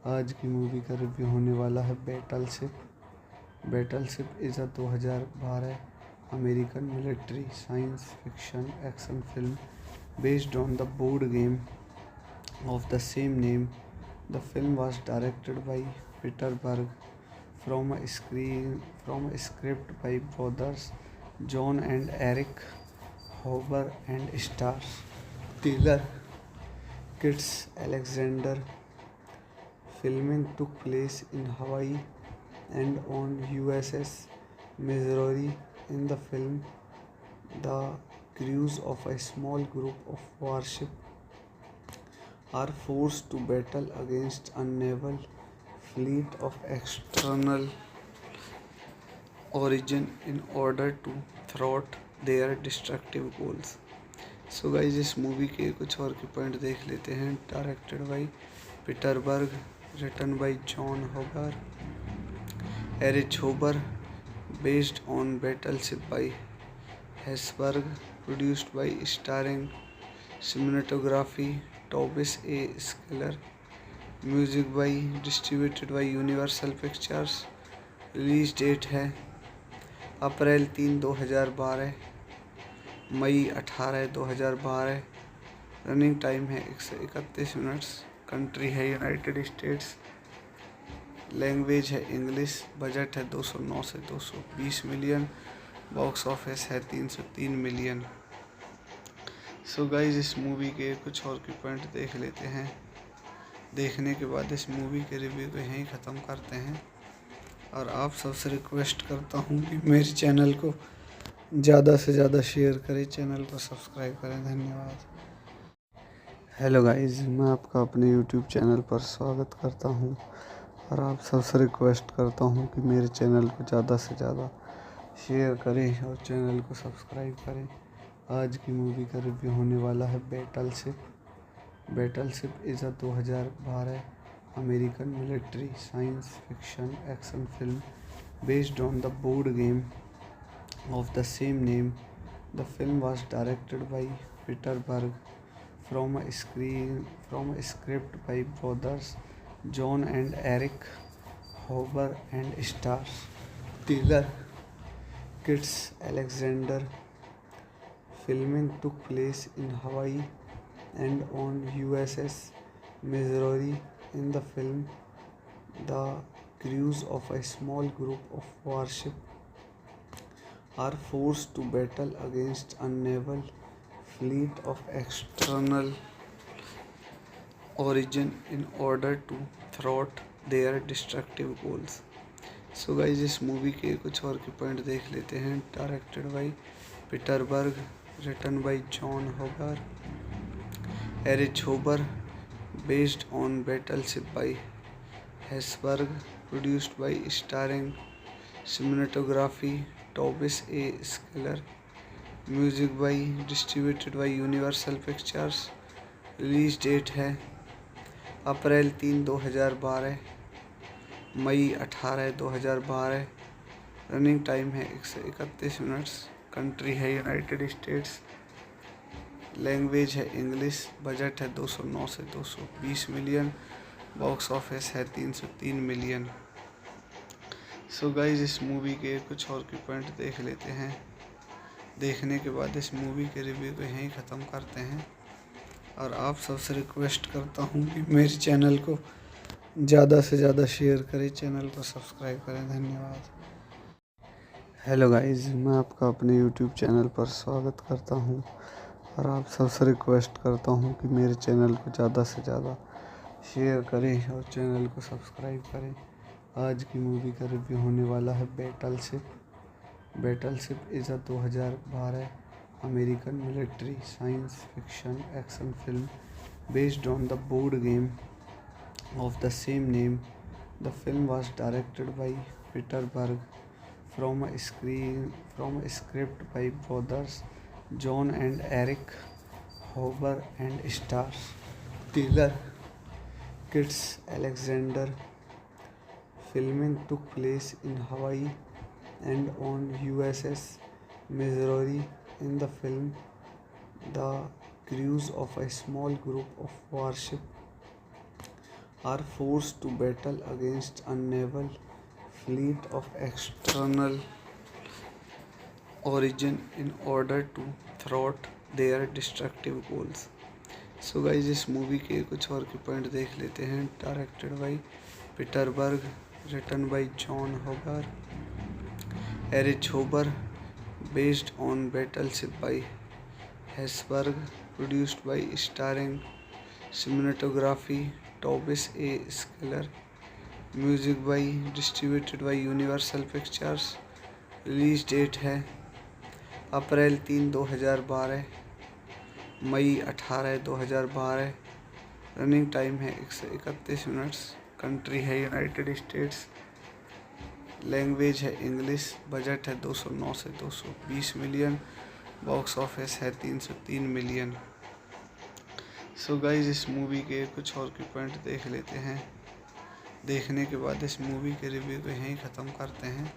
आज की मूवी का रिव्यू होने वाला है battleship. Battleship is a 2012 American military science fiction action film based on the board game of the same name. The film was directed by Peter Berg from a script by brothers John and Eric Hauber and stars Taylor Kitsch Alexander. Filming took place in Hawaii and on USS Missouri. In the film, the crews of a small group of warship are forced to battle against a naval fleet of external origin in order to thwart their destructive goals. So guys इस movie के कुछ और के point देख लेते हैं। Directed by Peter Berg, written by Jon होगर, Erich होबर, based on Battleship by Hasbro, produced by starring cinematography Tobias A scalar, music by distributed by Universal Pictures. Release date है अप्रैल 3, 2012, मई 18, 2012। Running time है 131 minutes. Country है United states. Language है English. Budget है 209 से 220 million. Box office है 303 million. सो guys इस movie के कुछ और के पॉइंट देख लेते हैं। देखने के बाद इस मूवी के रिव्यू को यहीं ख़त्म करते हैं और आप सबसे रिक्वेस्ट करता हूँ कि मेरे चैनल को ज़्यादा से ज़्यादा शेयर करें, चैनल को सब्सक्राइब करें। धन्यवाद। हेलो गाइज, मैं आपका अपने यूट्यूब चैनल पर स्वागत करता हूँ और आप सबसे रिक्वेस्ट करता हूँ कि मेरे चैनल को ज़्यादा से ज़्यादा शेयर करें और चैनल को सब्सक्राइब करें। आज की मूवी का रिव्यू होने वाला है battleship. Battleship is a 2012 American military science fiction action film based on the board game of the same name. The film was directed by Peter Berg from a script by brothers John and Eric Hauber and stars Taylor Kitsch Alexander. Filming took place in Hawaii and on USS Missouri. In the film, the crews of a small group of warship are forced to battle against a naval fleet of external origin in order to thwart their destructive goals. So guys इस movie के कुछ और के point देख लेते हैं। Directed by Peter Berg, written by Jon होगर, Erich होबर, based on Battleship by Hasbro, produced by starring cinematography Tobias A scalar, music by distributed by Universal Pictures. Release date है अप्रैल 3, 2012, मई 18, 2012। Running time है 131 minutes. Country है United states. Language है English. Budget है 209 से 220 million. Box office है 303 million. सो guys इस movie के कुछ और के पॉइंट देख लेते हैं। देखने के बाद इस मूवी के रिव्यू को यहीं ख़त्म करते हैं और आप सबसे रिक्वेस्ट करता हूँ कि मेरे चैनल को ज़्यादा से ज़्यादा शेयर करें, चैनल को सब्सक्राइब करें। धन्यवाद। हेलो गाइस, मैं आपका अपने यूट्यूब चैनल पर स्वागत करता हूं और आप सबसे रिक्वेस्ट करता हूं कि मेरे चैनल को ज़्यादा से ज़्यादा शेयर करें और चैनल को सब्सक्राइब करें। आज की मूवी का रिव्यू होने वाला है battleship. Battleship is a 2012 American military science fiction action film based on the board game of the same name. The film was directed by Peter Berg from a script by brothers John and Eric Hoover and stars Taylor Kitsch Alexander. Filming took place in Hawaii and on USS Missouri. In the film, the crews of a small group of warship are forced to battle against a naval fleet of external origin in order to thwart their destructive goals. So guys इस movie के कुछ और के point देख लेते हैं। Directed by Peter Berg, written by Jon होगर, Erich होबर, based on Battleship by Hasbro, produced by starring cinematography Tobias A. Skeller, music by distributed by Universal Pictures. Release date है अप्रैल 3, 2012, मई 18, 2012। Running time है 131 minutes. Country है United states. Language है English. Budget है 209 से 220 million. Box office है 303 million. सो guys इस movie के कुछ और के पॉइंट देख लेते हैं। देखने के बाद इस मूवी के रिव्यू को यहीं ख़त्म करते हैं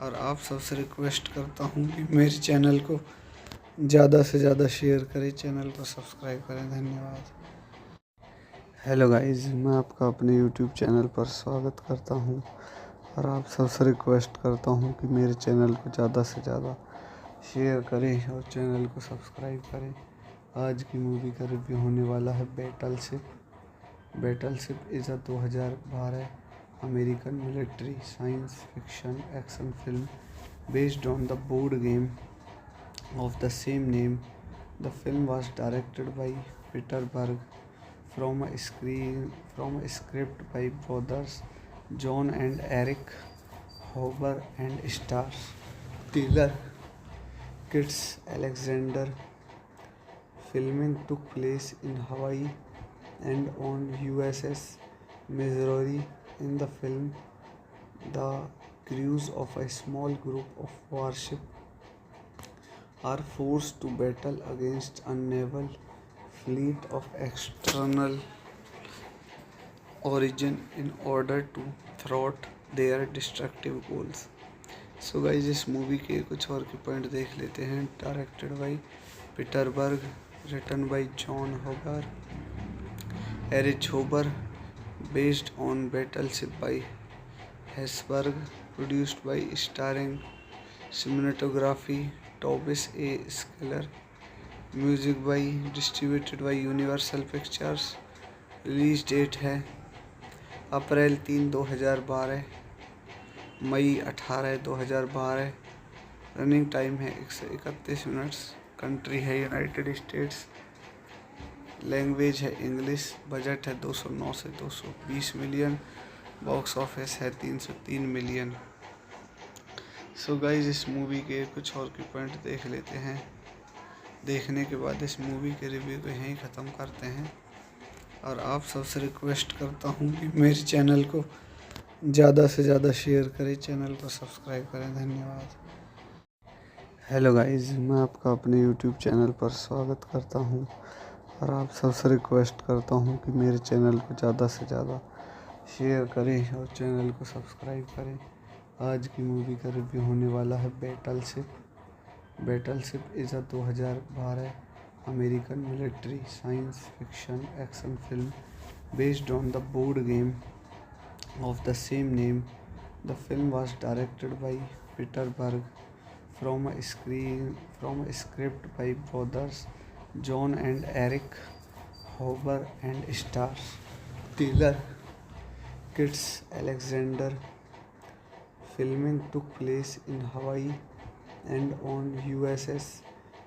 और आप सबसे रिक्वेस्ट करता हूँ कि मेरे चैनल को ज़्यादा से ज़्यादा शेयर करें, चैनल को सब्सक्राइब करें। धन्यवाद। हेलो गाइज, मैं आपका अपने यूट्यूब चैनल पर स्वागत करता हूँ और आप सबसे रिक्वेस्ट करता हूँ कि मेरे चैनल को ज़्यादा से ज़्यादा शेयर करें और चैनल को सब्सक्राइब करें। आज की मूवी का रिव्यू होने वाला है battleship. Battleship is a 2012 American military science fiction action film based on the board game of the same name. The film was directed by Peter Berg from a script by brothers John and Eric Hoover and stars Taylor Kitsch Alexander. Filming took place in Hawaii and on USS Missouri. In the film, the crews of a small group of warship are forced to battle against a naval fleet of external origin in order to thwart their destructive goals. So guys इस movie के कुछ और के point देख लेते हैं। Directed by Peter Berg, written by Jon होगर, Erich होबर, based on Battleship by Hasbro, produced by starring cinematography Tobias A. Skeller, music by distributed by Universal Pictures. Release date है अप्रैल 3, 2012, मई 18, 2012। Running time है 131 minutes. Country है United states. Language है English. Budget है 209 से 220 million. Box office है 303 million. सो guys इस movie के कुछ और के पॉइंट देख लेते हैं। देखने के बाद इस मूवी के रिव्यू को यहीं ख़त्म करते हैं और आप सबसे रिक्वेस्ट करता हूँ कि मेरे चैनल को ज़्यादा से ज़्यादा शेयर करें, चैनल को सब्सक्राइब करें। धन्यवाद। हेलो गाइज, मैं आपका अपने यूट्यूब चैनल पर स्वागत करता हूँ और आप सबसे रिक्वेस्ट करता हूँ कि मेरे चैनल को ज़्यादा से ज़्यादा शेयर करें और चैनल को सब्सक्राइब करें। आज की मूवी का रिव्यू होने वाला है battleship. Battleship is a 2012 American military science fiction action film based on the board game of the same name. The film was directed by Peter Berg from a script by brothers John and Eric Hoover and stars Taylor Kitsch Alexander. Filming took place in Hawaii and on USS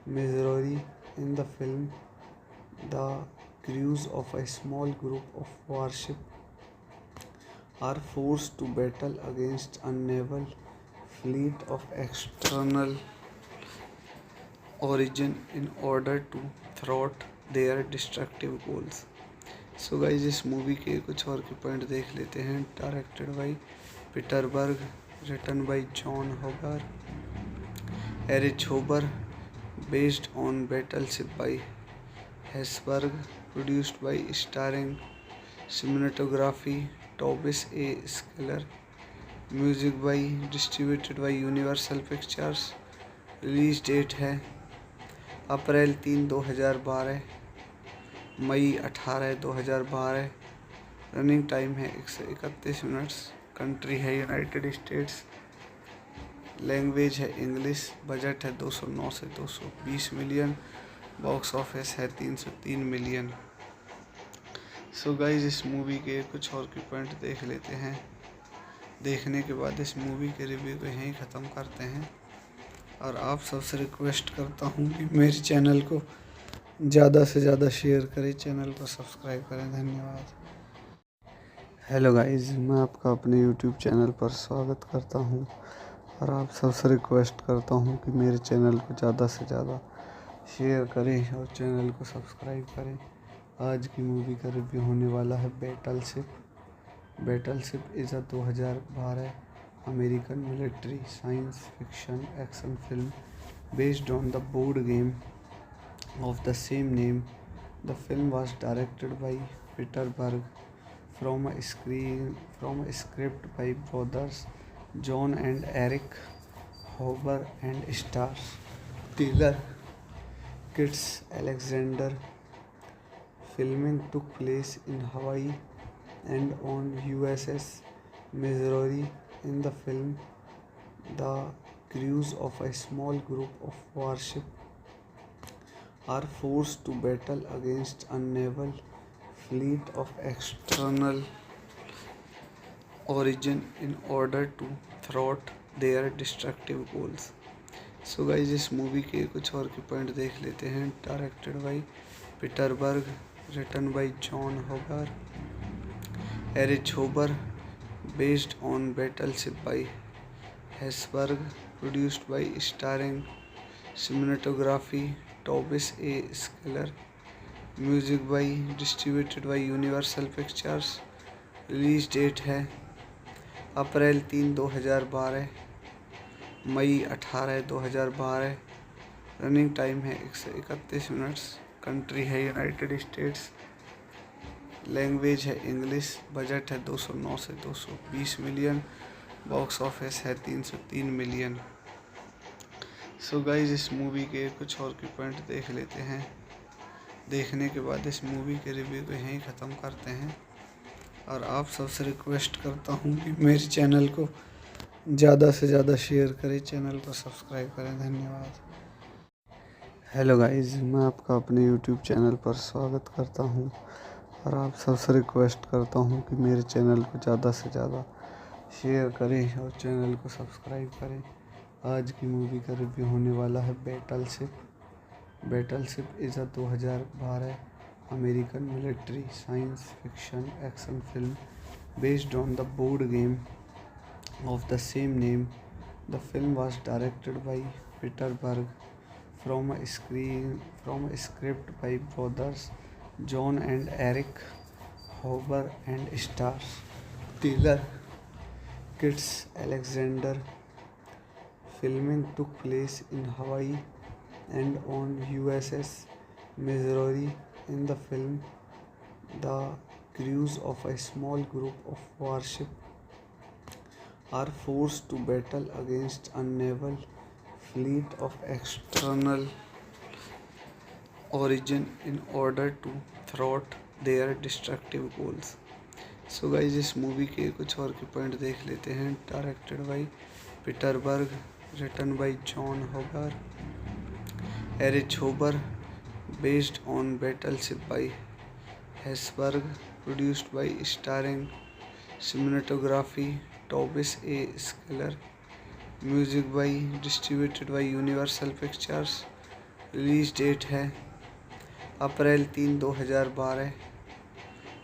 Missouri. In the film, the crews of a small group of warships are forced to battle against a naval fleet of external origin in order to thwart their destructive goals. So guys इस movie के कुछ और के point देख लेते हैं। Directed by Peter Berg, written by John होगर, Erich होबर, based on Battleship by Hasbro, produced by starring cinematography Tobias A scalar, music by distributed by Universal Pictures. Release date है अप्रैल 3, 2012, मई 18, 2012। Running time है 131 minutes. Country है United states. Language है English. Budget है 209 से 220 million. Box office है 303 million. सो guys इस movie के कुछ और के पॉइंट देख लेते हैं। देखने के बाद इस मूवी के रिव्यू को यहीं ख़त्म करते हैं और आप सबसे रिक्वेस्ट करता हूँ कि मेरे चैनल को ज़्यादा से ज़्यादा शेयर करें, चैनल को सब्सक्राइब करें। धन्यवाद। हेलो गाइस, मैं आपका अपने यूट्यूब चैनल पर स्वागत करता हूं और आप सबसे रिक्वेस्ट करता हूं कि मेरे चैनल को ज़्यादा से ज़्यादा शेयर करें और चैनल को सब्सक्राइब करें। आज की मूवी का रिव्यू होने वाला है battleship. Battleship is a 2012 American military science fiction action film based on the board game of the same name. The film was directed by Peter Berg from a script by brothers John and Eric Hoover and stars Taylor Kitsch Alexander. Filming took place in Hawaii and on USS Missouri. In the film, the crews of a small group of warships are forced to battle against a naval fleet of external origin in order to thwart their destructive goals. So guys इस movie के कुछ और के point देख लेते हैं। Directed by Peter Berg, written by John होगर, Erich होबर, based on Battleship by Hasbro, produced by starring cinematography Tobias A scalar, music by distributed by Universal Pictures. Release date है अप्रैल 3, 2012, मई 18, 2012। Running time है 131 minutes. Country है United states. Language है English. Budget है 209 से 220 million. Box office है 303 million. सो guys इस movie के कुछ और के पॉइंट देख लेते हैं। देखने के बाद इस मूवी के रिव्यू को यहीं ख़त्म करते हैं और आप सबसे रिक्वेस्ट करता हूँ कि मेरे चैनल को ज़्यादा से ज़्यादा शेयर करें, चैनल को सब्सक्राइब करें। धन्यवाद। हेलो गाइस, मैं आपका अपने यूट्यूब चैनल पर स्वागत करता हूँ और आप सबसे रिक्वेस्ट करता हूँ कि मेरे चैनल को ज़्यादा से ज़्यादा शेयर करें और चैनल को सब्सक्राइब करें। आज की मूवी का रिव्यू होने वाला है battleship. Battleship is a 2012 American military science fiction action film based on the board game of the same name. The film was directed by Peter Berg from a script by brothers John and Eric Hoover and stars Taylor Kitsch Alexander. Filming took place in Hawaii and on USS Missouri. In the film, the crews of a small group of warships are forced to battle against a naval fleet of external origin in order to thwart their destructive goals. So guys इस movie के कुछ और के point देख लेते हैं। Directed by Peter Berg, written by John होगर, Erich होबर, based on Battleship by Hasbro, produced by starring cinematography Tobias A scalar, music by distributed by Universal Pictures. Release date है अप्रैल 3, 2012,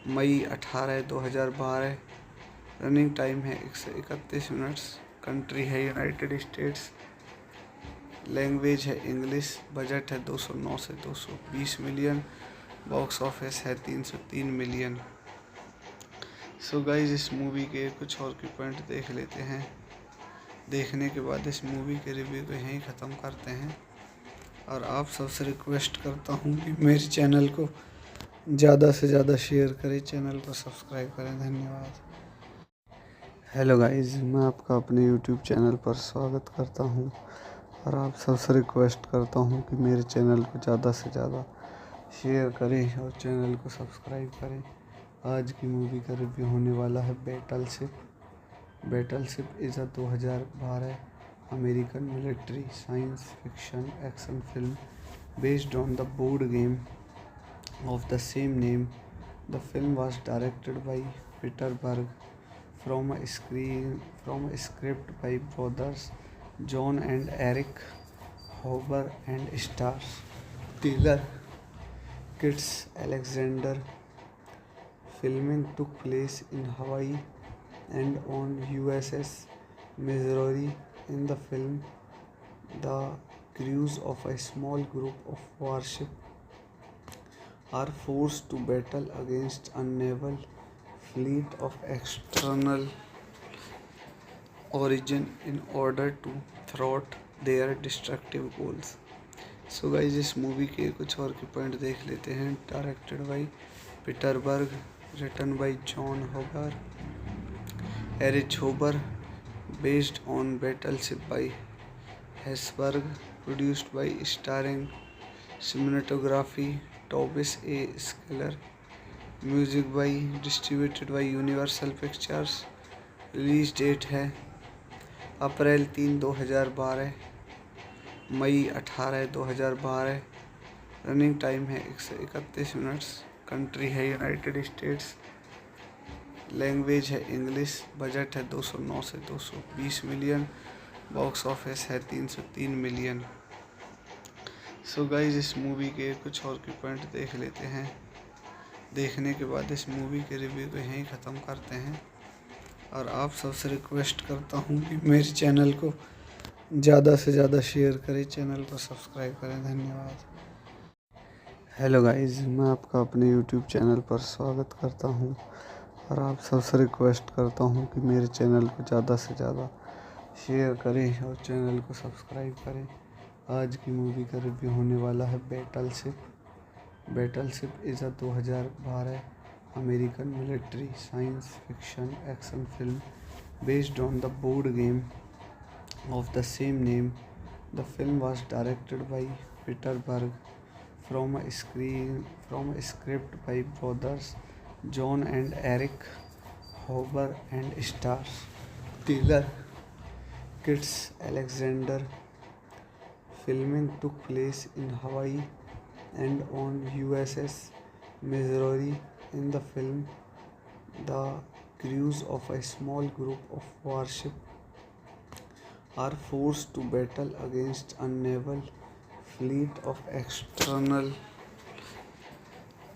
मई 18, 2012। Running time है 131 minutes. Country है United states. Language है English. Budget है 209 से 220 million. Box office है 303 million. सो guys इस movie के कुछ और के पॉइंट देख लेते हैं। देखने के बाद इस मूवी के रिव्यू को यहीं ख़त्म करते हैं और आप सबसे रिक्वेस्ट करता हूँ कि मेरे चैनल को ज़्यादा से ज़्यादा शेयर करें, चैनल को सब्सक्राइब करें। धन्यवाद। हेलो गाइज, मैं आपका अपने यूट्यूब चैनल पर स्वागत करता हूँ और आप सबसे रिक्वेस्ट करता हूँ कि मेरे चैनल को ज़्यादा से ज़्यादा शेयर करें और चैनल को सब्सक्राइब करें। आज की मूवी का रिव्यू होने वाला है battleship. Battleship is a 2012 American military science fiction action film based on the board game of the same name. The film was directed by Peter Berg from a script by brothers John and Eric Hauber and stars Taylor Kitsch Alexander. Filming took place in Hawaii and on USS Missouri. In the film, the crews of a small group of warship are forced to battle against a naval fleet of external origin in order to thwart their destructive goals. So guys इस movie के कुछ और के point देख लेते हैं। Directed by Peter Berg, written by Jon Hoeber, Erich होबर, based on Battleship by Hasbro, produced by starring cinematography Tobias A scalar, music by distributed by Universal Pictures. Release date है अप्रैल 3, 2012, मई 18, 2012। Running time है 131 minutes. Country है United states. Language है English. Budget है 209 से 220 million. Box office है 303 million. सो guys इस movie के कुछ और के पॉइंट देख लेते हैं। देखने के बाद इस मूवी के रिव्यू को यहीं ख़त्म करते हैं और आप सबसे रिक्वेस्ट करता हूँ कि मेरे चैनल को ज़्यादा से ज़्यादा शेयर करें, चैनल को सब्सक्राइब करें। धन्यवाद। हेलो गाइज, मैं आपका अपने यूट्यूब चैनल पर स्वागत करता हूँ और आप सबसे रिक्वेस्ट करता हूँ कि मेरे चैनल को ज़्यादा से ज़्यादा शेयर करें और चैनल को सब्सक्राइब करें। आज की मूवी का रिव्यू होने वाला है battleship. Battleship is a 2012 American military science fiction action film based on the board game of the same name. The film was directed by Peter Berg from a script by brothers John and Eric Hauber and stars Taylor Kitsch Alexander. Filming took place in Hawaii and on USS Missouri. In the film, the crews of a small group of warship are forced to battle against a naval fleet of external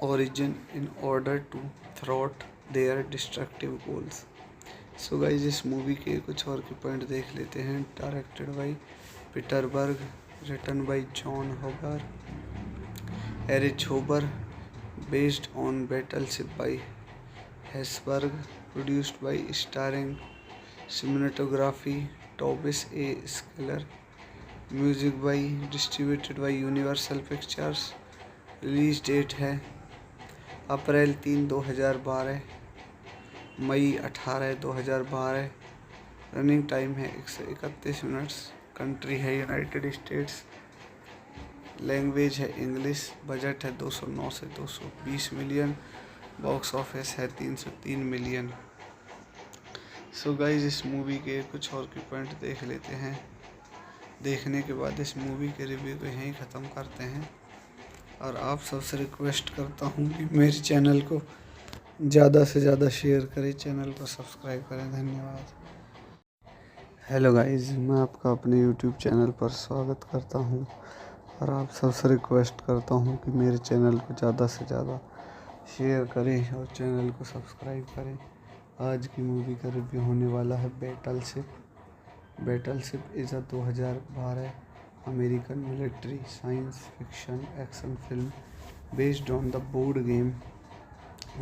origin in order to thwart their destructive goals. So guys इस movie के कुछ और के point देख लेते हैं। Directed by Peter Berg, written by Jon Hoeber, Erich होबर, based on Battleship by Hasbro, produced by starring cinematography Tobias A scalar, music by distributed by Universal Pictures. Release date है अप्रैल 3, 2012, मई 18, 2012। Running time है 131 minutes. Country है United states. Language है English. Budget है 209 से 220 million. Box office है 303 million. सो guys इस movie के कुछ और के पॉइंट देख लेते हैं। देखने के बाद इस मूवी के रिव्यू को यहीं ख़त्म करते हैं और आप सबसे रिक्वेस्ट करता हूँ कि मेरे चैनल को ज़्यादा से ज़्यादा शेयर करें, चैनल को सब्सक्राइब करें। धन्यवाद। हेलो गाइस, मैं आपका अपने यूट्यूब चैनल पर स्वागत करता हूं और आप सबसे रिक्वेस्ट करता हूं कि मेरे चैनल को ज़्यादा से ज़्यादा शेयर करें और चैनल को सब्सक्राइब करें। आज की मूवी का रिव्यू होने वाला है battleship. Battleship is a 2012 American military science fiction action film based on the board game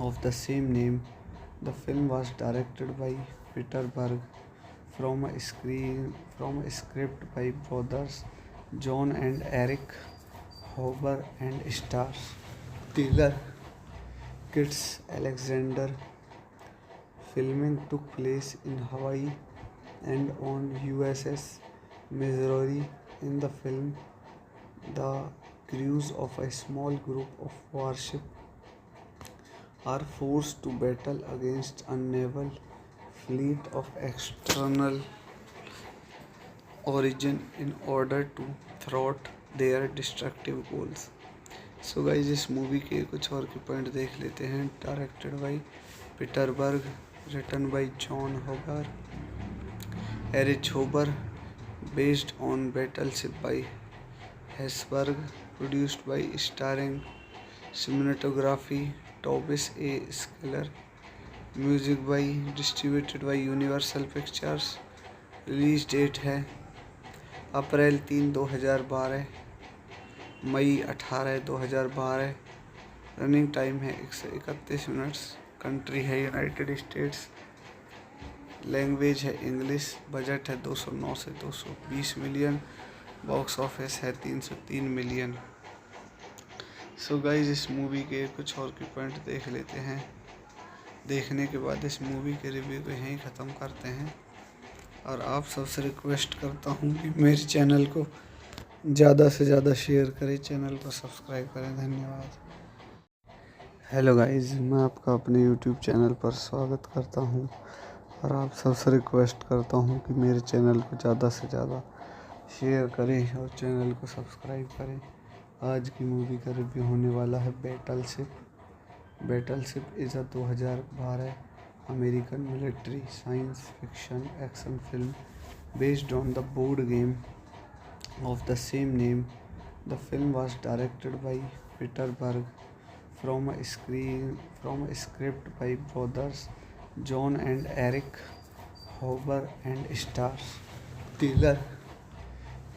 of the same name. The film was directed by Peter Berg from a script by brothers John and Eric Hoover and stars Taylor Kitts Alexander. Filming took place in Hawaii and on USS Missouri. In the film, the crews of a small group of warship are forced to battle against a naval fleet of external origin in order to thwart their destructive goals. So guys, इस movie के कुछ और के point देख लेते हैं। Directed by Peter Berg, written by John होगर, Erich होबर, based on Battleship by Hasbro, produced by starring cinematography Tobias A scalar, music by distributed by Universal Pictures. Release date है अप्रैल 3, 2012, मई 18, 2012। Running time है 131 minutes. Country है United states. Language है English. Budget है 209 से 220 million. Box office है 303 million. सो guys, इस movie के कुछ और के पॉइंट देख लेते हैं। देखने के बाद इस मूवी के रिव्यू को यहीं ख़त्म करते हैं और आप सबसे रिक्वेस्ट करता हूँ कि मेरे चैनल को ज़्यादा से ज़्यादा शेयर करें, चैनल को सब्सक्राइब करें। धन्यवाद। हेलो गाइज, मैं आपका अपने यूट्यूब चैनल पर स्वागत करता हूँ और आप सबसे रिक्वेस्ट करता हूँ कि मेरे चैनल को ज़्यादा से ज़्यादा शेयर करें और चैनल को सब्सक्राइब करें। आज की मूवी का रिव्यू होने वाला है battleship. Battleship is a 2012 American military science fiction action film based on the board game of the same name. The film was directed by Peter Berg from a script by brothers John and Eric Hoover and stars Taylor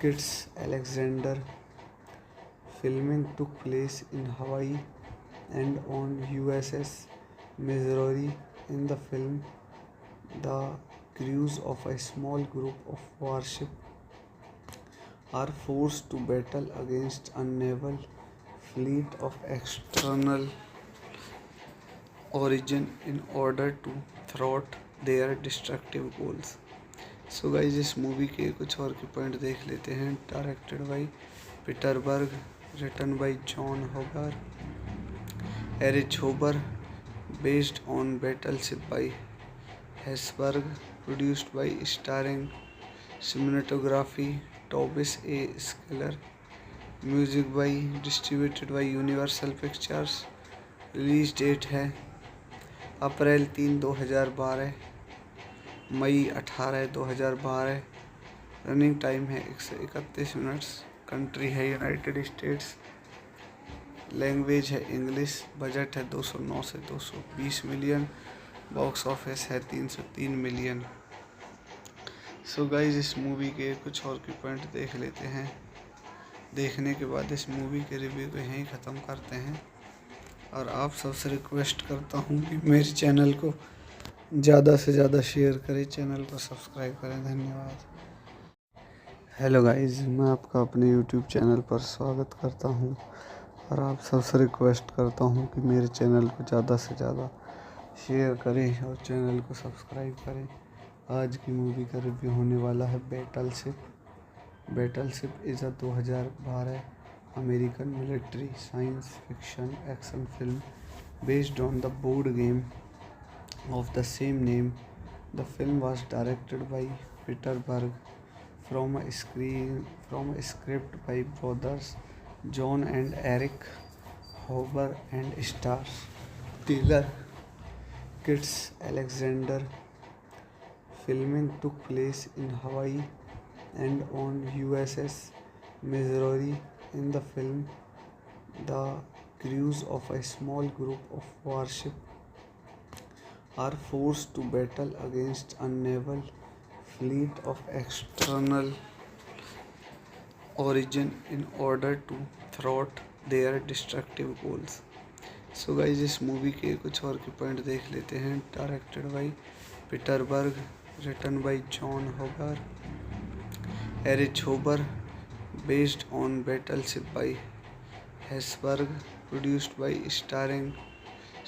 Kitts Alexander. Filming took place in Hawaii and on USS Missouri. In the film, the crews of a small group of warship are forced to battle against a naval fleet of external origin in order to thwart their destructive goals. So guys, इस movie के कुछ और के point देख लेते हैं। Directed by Peter Berg, written by John होगर, Erich होबर, based on Battleship by Hasbro, produced by starring cinematography Tobias A scalar, music by distributed by Universal Pictures. Release date है अप्रैल 3, 2012, मई 18, 2012। Running time है 131 minutes. Country है United states. Language है English. Budget है 209 से 220 million. Box office है 303 million. सो guys, इस movie के कुछ और के पॉइंट देख लेते हैं। देखने के बाद इस मूवी के रिव्यू को यहीं ख़त्म करते हैं और आप सबसे रिक्वेस्ट करता हूँ कि मेरे चैनल को ज़्यादा से ज़्यादा शेयर करें, चैनल को सब्सक्राइब करें। धन्यवाद। हेलो गाइज, मैं आपका अपने यूट्यूब चैनल पर स्वागत करता हूँ और आप सबसे रिक्वेस्ट करता हूँ कि मेरे चैनल को ज़्यादा से ज़्यादा शेयर करें और चैनल को सब्सक्राइब करें। आज की मूवी का रिव्यू होने वाला है battleship. Battleship is a 2012 American military science fiction action film based on the board game of the same name. The film was directed by Peter Berg from a script by brothers John and Eric Hoover and stars Taylor Kitts Alexander. Filming took place in Hawaii and on USS Missouri. In the film, the crews of a small group of warship are forced to battle against a naval fleet of external origin in order to thwart their destructive goals. So guys इस movie के कुछ और के point देख लेते हैं। Directed by Peter Berg, written by Jon होगर, Erich होबर, based on Battleship by Hasbro, produced by starring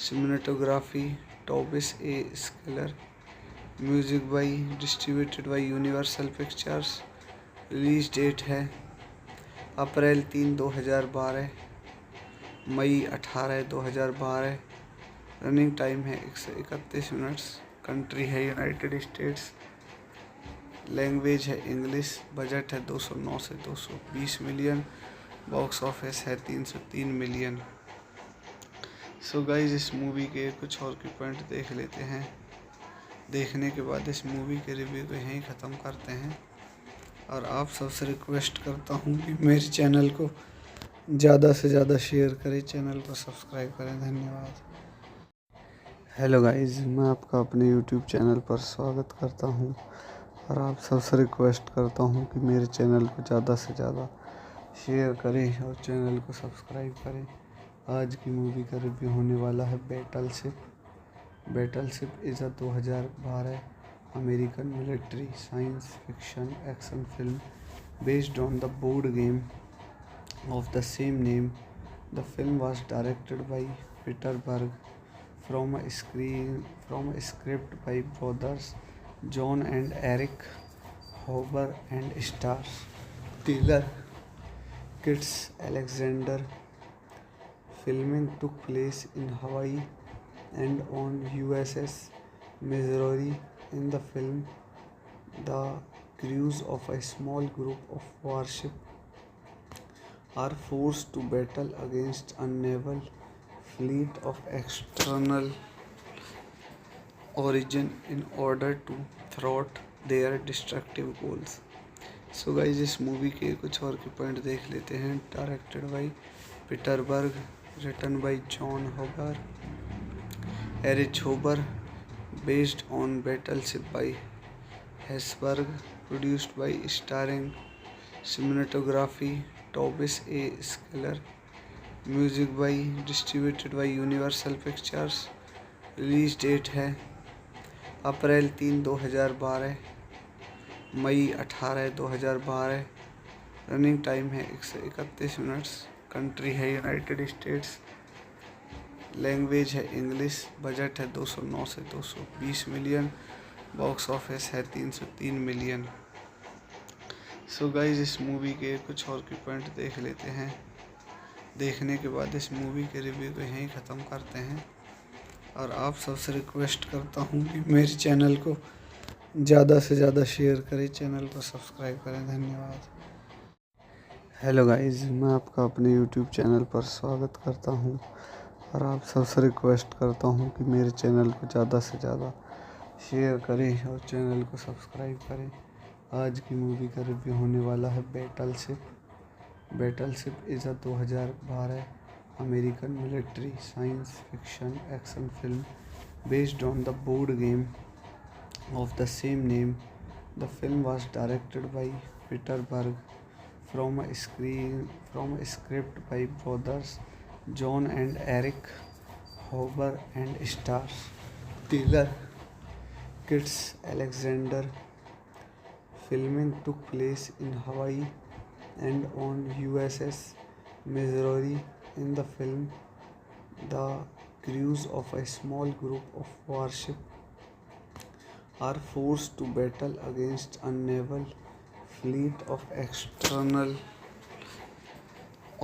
cinematography Tobias A scalar, music by distributed by Universal Pictures. Release date है अप्रैल 3, 2012, मई 18, 2012। Running time है 131 minutes. Country है United states. Language है English. Budget है 209 से 220 million. Box office है 303 million. सो guys इस movie के कुछ और के पॉइंट देख लेते हैं। देखने के बाद इस मूवी के रिव्यू को यहीं ख़त्म करते हैं और आप सबसे रिक्वेस्ट करता हूँ कि मेरे चैनल को ज़्यादा से ज़्यादा शेयर करें, चैनल को सब्सक्राइब करें। धन्यवाद। हेलो गाइस, मैं आपका अपने यूट्यूब चैनल पर स्वागत करता हूं और आप सबसे रिक्वेस्ट करता हूं कि मेरे चैनल को ज़्यादा से ज़्यादा शेयर करें और चैनल को सब्सक्राइब करें। आज की मूवी का रिव्यू होने वाला है battleship. Battleship is a 2012 American military science fiction action film based on the board game of the same name. The film was directed by Peter Berg from a script by brothers John and Eric Hoover and stars Taylor Kitsch Alexander. Filming took place in Hawaii and on USS Missouri. In the film, the crews of a small group of warship are forced to battle against a naval fleet of external origin in order to thwart their destructive goals. So guys इस movie के कुछ और के point देख लेते हैं। Directed by Peter Berg, written by Jon होगर, Erich होबर, based on Battleship by Hasbro, produced by starring cinematography Tobias A scalar, music by distributed by Universal Pictures. Release date है अप्रैल 3, 2012, मई 18, 2012। Running time है 131 minutes. Country है United states. Language है English. Budget है 209 से 220 million. Box office है 303 million. सो guys इस movie के कुछ और के पॉइंट देख लेते हैं। देखने के बाद इस मूवी के रिव्यू को यहीं ख़त्म करते हैं और आप सबसे रिक्वेस्ट करता हूँ कि मेरे चैनल को ज़्यादा से ज़्यादा शेयर करें, चैनल को सब्सक्राइब करें। धन्यवाद। हेलो गाइस, मैं आपका अपने यूट्यूब चैनल पर स्वागत करता हूँ और आप सबसे रिक्वेस्ट करता हूँ कि मेरे चैनल को ज़्यादा से ज़्यादा शेयर करें और चैनल को सब्सक्राइब करें। आज की मूवी का रिव्यू होने वाला है battleship. Battleship is a 2012 American military science fiction action film based on the board game of the same name. The film was directed by Peter Berg from a script by brothers John and Eric Hoover and stars Taylor Kitsch Alexander. Filming took place in Hawaii and on USS Missouri. In the film, the crews of a small group of warship are forced to battle against a naval fleet of external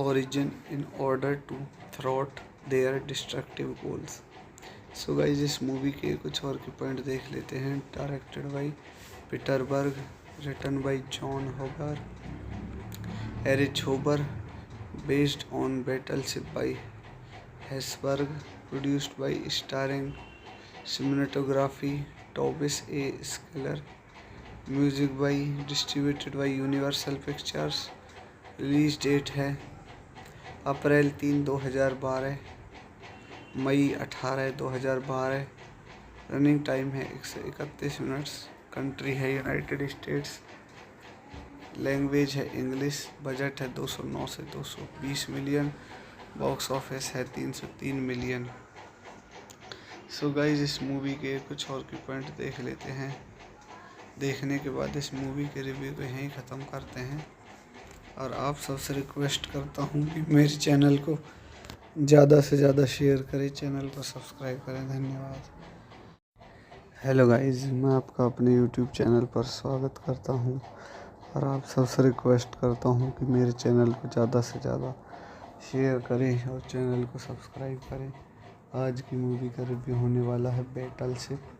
origin in order to thwart their destructive goals. So guys इस movie के कुछ और के point देख लेते हैं। Directed by Peter Berg, written by Jon होगर, Erich होबर, based on Battleship by Hasbro, produced by starring cinematography Tobias A scalar, music by distributed by Universal Pictures. Release date है अप्रैल 3, 2012, मई 18, 2012। Running time है 131 minutes. Country है United states. Language है English. Budget है 209 से 220 million. Box office है 303 million. सो guys इस movie के कुछ और के पॉइंट देख लेते हैं। देखने के बाद इस मूवी के रिव्यू को यहीं ख़त्म करते हैं और आप सबसे रिक्वेस्ट करता हूँ कि मेरे चैनल को ज़्यादा से ज़्यादा शेयर करें, चैनल को सब्सक्राइब करें। धन्यवाद। हेलो गाइज, मैं आपका अपने यूट्यूब चैनल पर स्वागत करता हूँ और आप सबसे रिक्वेस्ट करता हूँ कि मेरे चैनल को ज़्यादा से ज़्यादा शेयर करें और चैनल को सब्सक्राइब करें। आज की मूवी का रिव्यू होने वाला है battleship.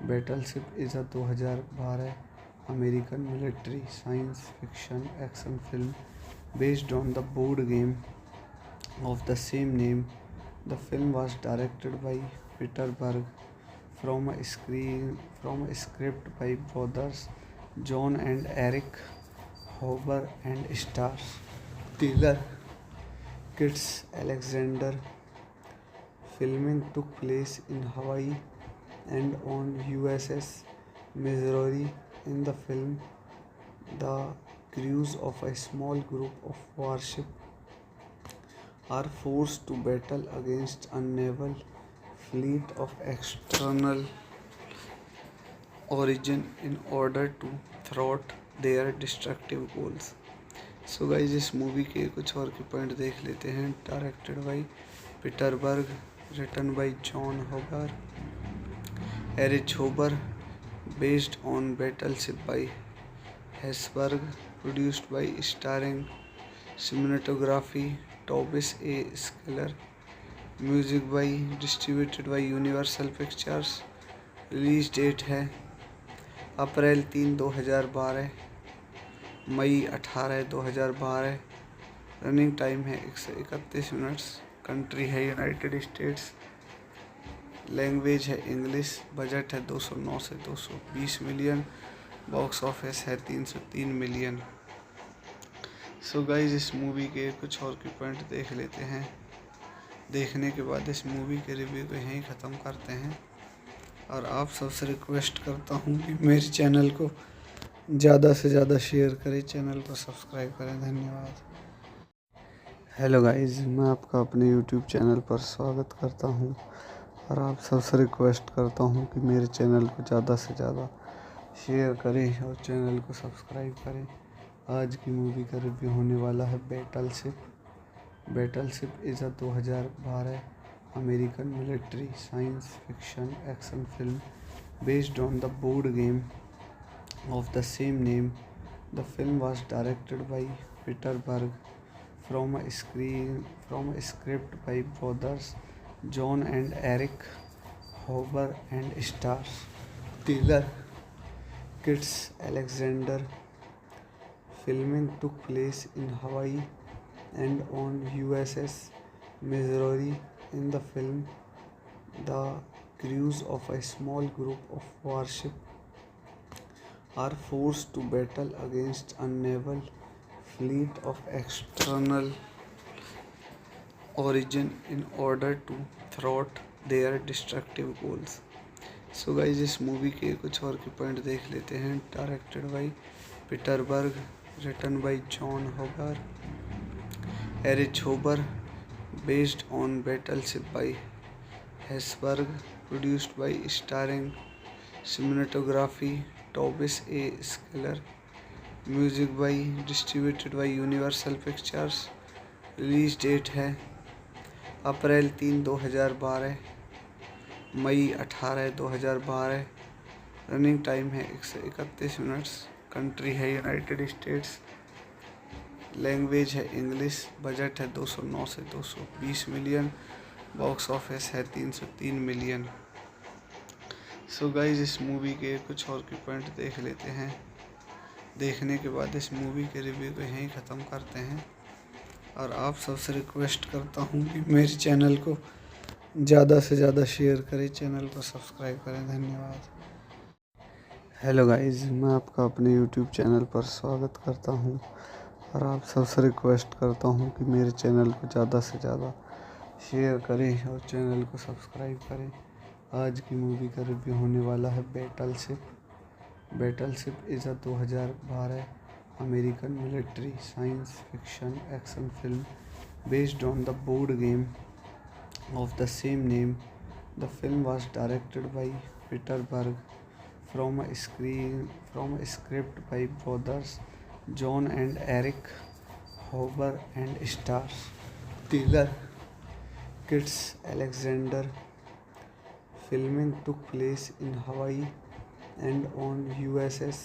Battleship is a 2012 American military science fiction action film based on the board game of the same name. The film was directed by Peter Berg from a script by brothers John and Eric Hoover and stars Taylor Kitsch Alexander. Filming took place in Hawaii and on USS Missouri. In the film, the crews of a small group of warship are forced to battle against a naval fleet of external origin in order to thwart their destructive goals. So guys इस movie के कुछ और के point देख लेते हैं। Directed by Peter Berg, written by Jon होगर, Erich होबर, based on Battleship by Hasbro, produced by starring cinematography Tobias A scalar, music by distributed by Universal Pictures. Release date है अप्रैल 3, 2012, मई 18, 2012। Running time है 131 minutes. Country है United states. Language है English. Budget है 209 से 220 million. Box office है 303 million. सो guys इस movie के कुछ और के पॉइंट देख लेते हैं। देखने के बाद इस मूवी के रिव्यू को यहीं ख़त्म करते हैं और आप सबसे रिक्वेस्ट करता हूँ कि मेरे चैनल को ज़्यादा से ज़्यादा शेयर करें, चैनल को सब्सक्राइब करें। धन्यवाद। हेलो गाइज, मैं आपका अपने यूट्यूब चैनल पर स्वागत करता हूँ और आप सबसे रिक्वेस्ट करता हूँ कि मेरे चैनल को ज़्यादा से ज़्यादा शेयर करें और चैनल को सब्सक्राइब करें। आज की मूवी का रिव्यू होने वाला है battleship. Battleship is a 2012 American military science fiction action film based on the board game of the same name. The film was directed by Peter Berg from a script by brothers John and Eric Hoover and stars Taylor Kitsch Alexander. Filming took place in Hawaii and on USS Missouri. In the film, the crews of a small group of warship are forced to battle against a naval fleet of external origin in order to thwart their destructive goals. So guys इस movie के कुछ और के point देख लेते हैं। Directed by Peter Berg, written by Jon होगर, Erich होबर, based on Battleship by Hasbro, produced by starring cinematography Tobias A scalar, music by distributed by Universal Pictures. Release date है अप्रैल 3, 2012, मई 18, 2012। Running time है 131 minutes. Country है United states. Language है English. Budget है 209 से 220 million. Box office है 303 million. सो guys इस movie के कुछ और के पॉइंट देख लेते हैं। देखने के बाद इस मूवी के रिव्यू को यहीं ख़त्म करते हैं और आप सबसे रिक्वेस्ट करता हूँ कि मेरे चैनल को ज़्यादा से ज़्यादा शेयर करें, चैनल को सब्सक्राइब करें। धन्यवाद। हेलो गाइस, मैं आपका अपने यूट्यूब चैनल पर स्वागत करता हूं और आप सबसे रिक्वेस्ट करता हूं कि मेरे चैनल को ज़्यादा से ज़्यादा शेयर करें और चैनल को सब्सक्राइब करें। आज की मूवी का रिव्यू होने वाला है battleship. Battleship is a 2012 American military science fiction action film based on the board game of the same name. The film was directed by Peter Berg from a script by brothers John and Eric Hoover and stars Taylor Kitsch Alexander. Filming took place in Hawaii and on USS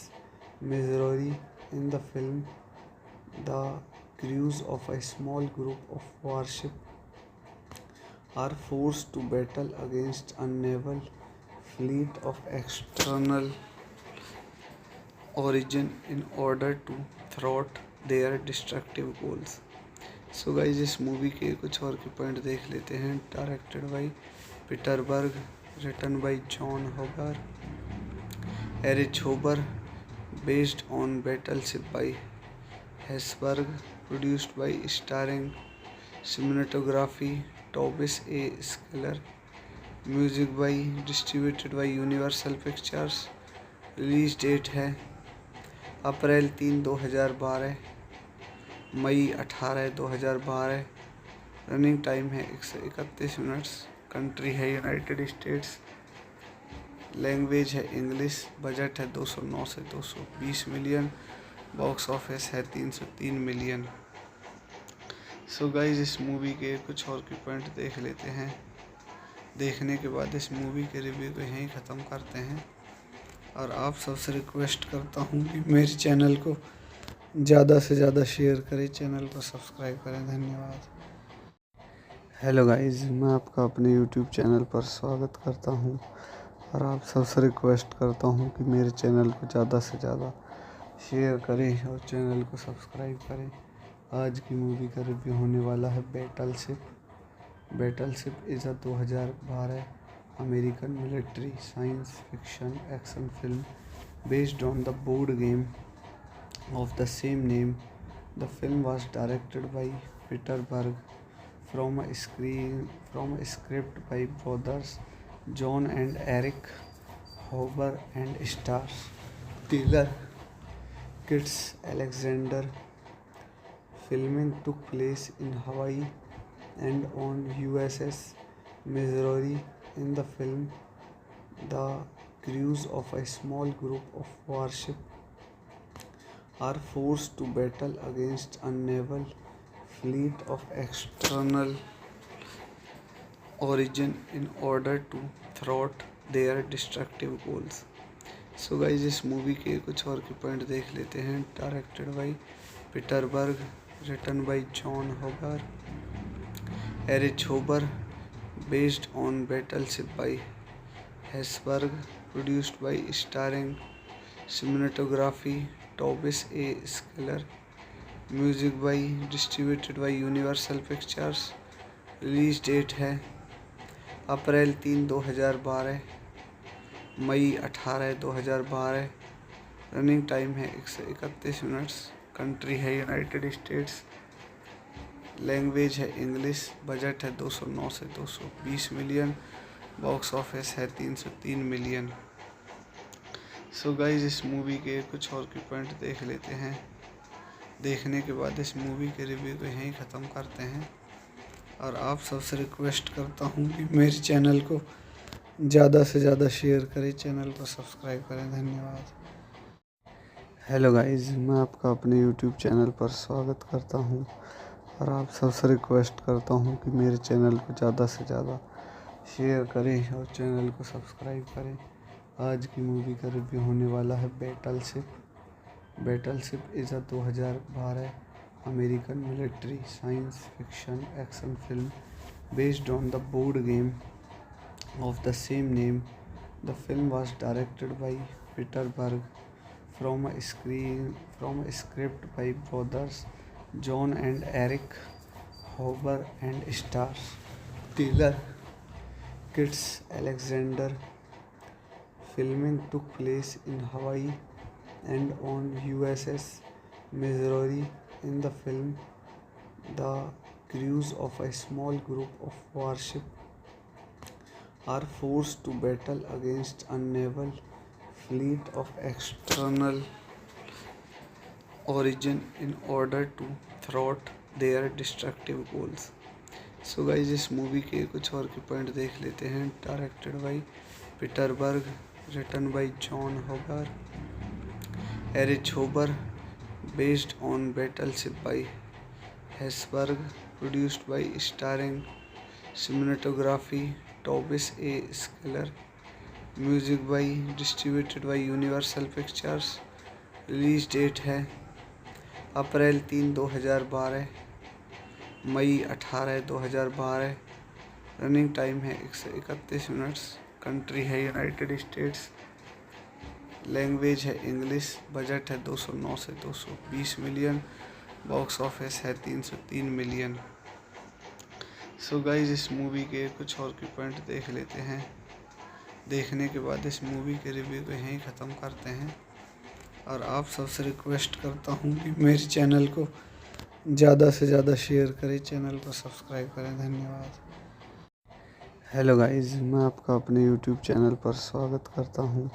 Missouri. In the film, the crews of a small group of warship are forced to battle against a naval fleet of external origin in order to thwart their destructive goals. So guys इस movie के कुछ और के point देख लेते हैं। Directed by Peter Berg, written by Jon होगर, Erich होबर, based on Battleship by Hasbro, produced by starring cinematography Tobias A scalar, music by distributed by Universal Pictures. Release date है अप्रैल 3, 2012, मई 18, 2012। Running time है 131 minutes. Country है United states. Language है English. Budget है 209 से 220 million. Box office है 303 million. सो guys इस movie के कुछ और के पॉइंट देख लेते हैं। देखने के बाद इस मूवी के रिव्यू को यहीं ख़त्म करते हैं और आप सबसे रिक्वेस्ट करता हूँ कि मेरे चैनल को ज़्यादा से ज़्यादा शेयर करें, चैनल को सब्सक्राइब करें। धन्यवाद। हेलो गाइज, मैं आपका अपने यूट्यूब चैनल पर स्वागत करता हूँ और आप सबसे रिक्वेस्ट करता हूँ कि मेरे चैनल को ज़्यादा से ज़्यादा शेयर करें और चैनल को सब्सक्राइब करें। आज की मूवी का रिव्यू होने वाला है battleship. Battleship is a 2012 American military science fiction action film based on the board game of the same name. The film was directed by Peter Berg from a script by brothers John and Eric Hoover and stars Taylor Kitsch Alexander. Filming took place in Hawaii and on USS Missouri. In the film, the crews of a small group of warship are forced to battle against a naval fleet of external origin in order to thwart their destructive goals. So guys इस movie के कुछ और के point देख लेते हैं। Directed by Peter Berg, written by Jon होगर, Erich होबर, based on Battleship by Hasbro, produced by starring cinematography Tobias A scalar, music by distributed by Universal Pictures. Release date है अप्रैल 3, 2012, मई 18, 2012। Running time है 131 minutes. Country है United states. Language है English. Budget है 209 से 220 million. Box office है 303 million. सो guys इस movie के कुछ और के पॉइंट देख लेते हैं। देखने के बाद इस मूवी के रिव्यू को यहीं ख़त्म करते हैं और आप सबसे रिक्वेस्ट करता हूँ कि मेरे चैनल को ज़्यादा से ज़्यादा शेयर करें, चैनल को सब्सक्राइब करें। धन्यवाद। हेलो गाइज, मैं आपका अपने यूट्यूब चैनल पर स्वागत करता हूँ और आप सबसे रिक्वेस्ट करता हूँ कि मेरे चैनल को ज़्यादा से ज़्यादा शेयर करें और चैनल को सब्सक्राइब करें। आज की मूवी का रिव्यू होने वाला है battleship. Battleship is a 2012 American military science fiction action film based on the board game of the same name. The film was directed by Peter Berg from a script by brothers John and Eric Hoover and stars Taylor Kitsch Alexander. Filming took place in Hawaii and on USS Missouri. In the film, the crews of a small group of warship are forced to battle against a naval fleet of external origin in order to thwart their destructive goals. So guys इस movie के कुछ और के point देख लेते हैं। Directed by Peter Berg, written by Jon होगर, Erich होबर, based on Battleship by Hasbro, produced by starring cinematography Tobias A scalar, music by distributed by Universal Pictures. Release date है अप्रैल 3, 2012, मई 18, 2012। Running time है 131 minutes. Country है United states. Language है English. Budget है 209 से 220 million. Box office है 303 million. सो guys इस movie के कुछ और के पॉइंट देख लेते हैं। देखने के बाद इस मूवी के रिव्यू को यहीं ख़त्म करते हैं और आप सबसे रिक्वेस्ट करता हूँ कि मेरे चैनल को ज़्यादा से ज़्यादा शेयर करें, चैनल को सब्सक्राइब करें। धन्यवाद। हेलो गाइस, मैं आपका अपने यूट्यूब चैनल पर स्वागत करता हूं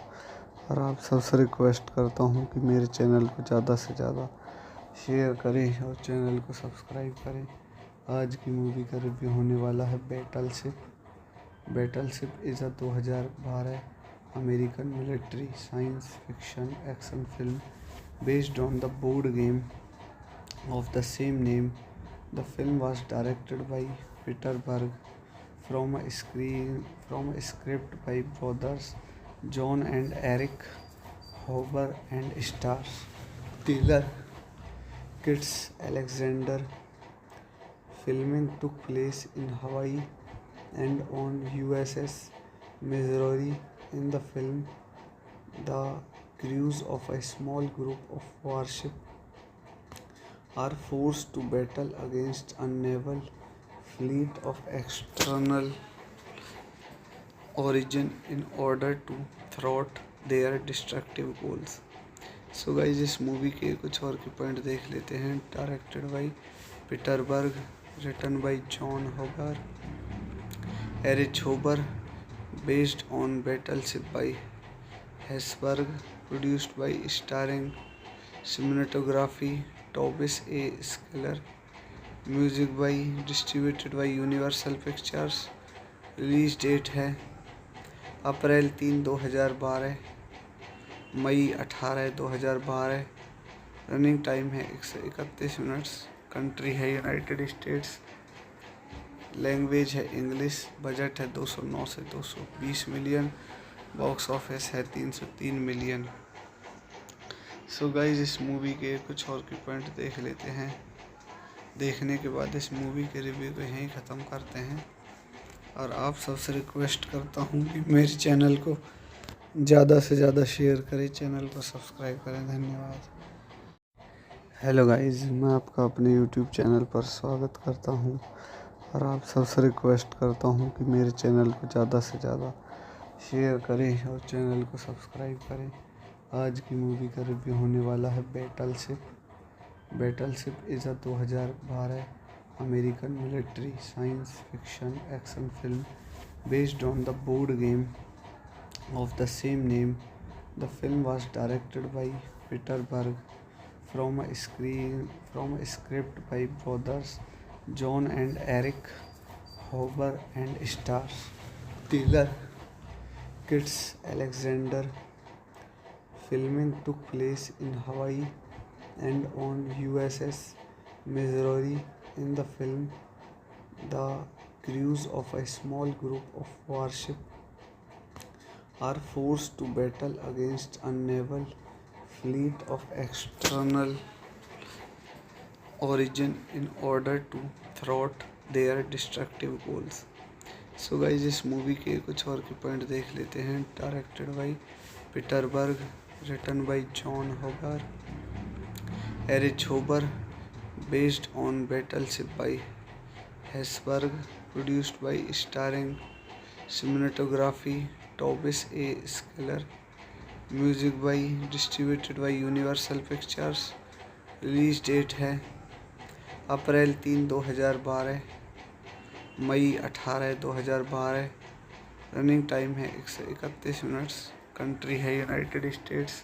और आप सबसे रिक्वेस्ट करता हूं कि मेरे चैनल को ज़्यादा से ज़्यादा शेयर करें और चैनल को सब्सक्राइब करें। आज की मूवी का रिव्यू होने वाला है battleship. Battleship is a 2012 American military science fiction action film based on the board game of the same name. The film was directed by Peter Berg from a script by brothers John and Eric Hoover and stars Taylor Kitsch Alexander. Filming took place in Hawaii and on USS Missouri. In the film, the crews of a small group of warship are forced to battle against a naval fleet of external origin in order to thwart their destructive goals. So guys इस movie के कुछ और के point देख लेते हैं। Directed by Peter Berg, written by Jon होगर, Erich होबर, based on Battleship by Hasbro, produced by starring cinematography Tobias A scalar, music by distributed by Universal Pictures. Release date है अप्रैल 3, 2012, मई 18, 2012। Running time है 131 minutes. Country है United states. Language है English. Budget है 209 से 220 million. Box office है 303 million. सो guys इस movie के कुछ और के पॉइंट देख लेते हैं। देखने के बाद इस मूवी के रिव्यू को यहीं ख़त्म करते हैं और आप सबसे रिक्वेस्ट करता हूँ कि मेरे चैनल को ज़्यादा से ज़्यादा शेयर करें, चैनल को सब्सक्राइब करें। धन्यवाद। हेलो गाइस, मैं आपका अपने यूट्यूब चैनल पर स्वागत करता हूँ और आप सबसे रिक्वेस्ट करता हूँ कि मेरे चैनल को ज़्यादा से ज़्यादा शेयर करें और चैनल को सब्सक्राइब करें। आज की मूवी का रिव्यू होने वाला है battleship. Battleship is a 2012 American military science fiction action film based on the board game of the same name. The film was directed by Peter Berg from a script by brothers John and Eric Hoover and stars Taylor Kitsch Alexander. Filming took place in Hawaii and on USS Missouri. In the film, the crews of a small group of warship are forced to battle against a naval fleet of external origin in order to thwart their destructive goals. So guys इस movie के कुछ और के point देख लेते हैं। Directed by Peter Berg, written by Jon होगर, Erich होबर, based on Battleship by Hasbro, produced by starring cinematography Tobias A scalar, music by distributed by Universal Pictures. Release date है अप्रैल 3, 2012, मई 18, 2012। Running time है 131 minutes. Country है United states.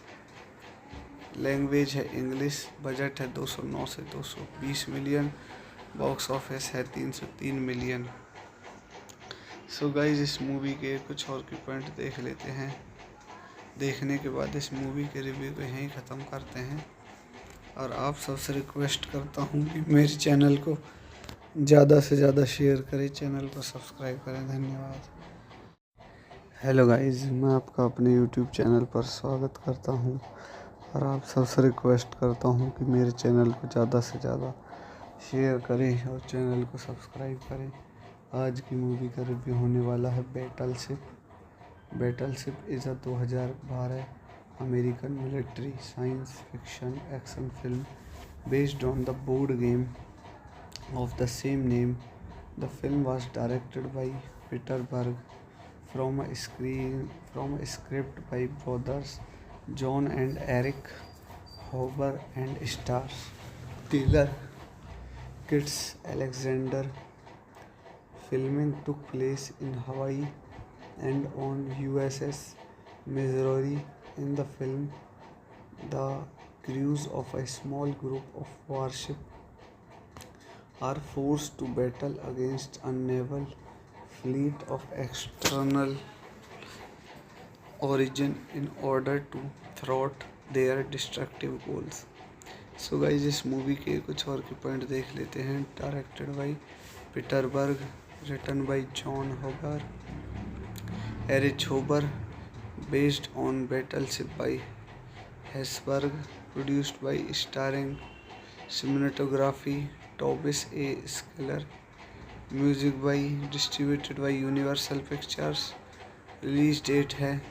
Language है English. Budget है 209 से 220 million. Box office है 303 million. सो guys इस movie के कुछ और के पॉइंट देख लेते हैं। देखने के बाद इस मूवी के रिव्यू को यहीं ख़त्म करते हैं और आप सबसे रिक्वेस्ट करता हूँ कि मेरे चैनल को ज़्यादा से ज़्यादा शेयर करें, चैनल को सब्सक्राइब करें। धन्यवाद। हेलो गाइज, मैं आपका अपने यूट्यूब चैनल पर स्वागत करता हूँ और आप सबसे रिक्वेस्ट करता हूँ कि मेरे चैनल को ज़्यादा से ज़्यादा शेयर करें और चैनल को सब्सक्राइब करें। आज की मूवी का रिव्यू होने वाला है battleship. Battleship is a 2012 American military science fiction action film based on the board game of the same name. The film was directed by Peter Berg from a script by brothers John and Eric Hoover and stars Taylor Kitsch Alexander. Filming took place in Hawaii and on USS Missouri. In the film, the crews of a small group of warship are forced to battle against a naval fleet of external origin in order to thwart their destructive goals. So guys इस movie के कुछ और के point देख लेते हैं। Directed by Peter Berg, written by Jon होगर, Erich होबर, based on Battleship by Hasbro, produced by starring cinematography Tobias A scalar, music by distributed by Universal Pictures. Release date है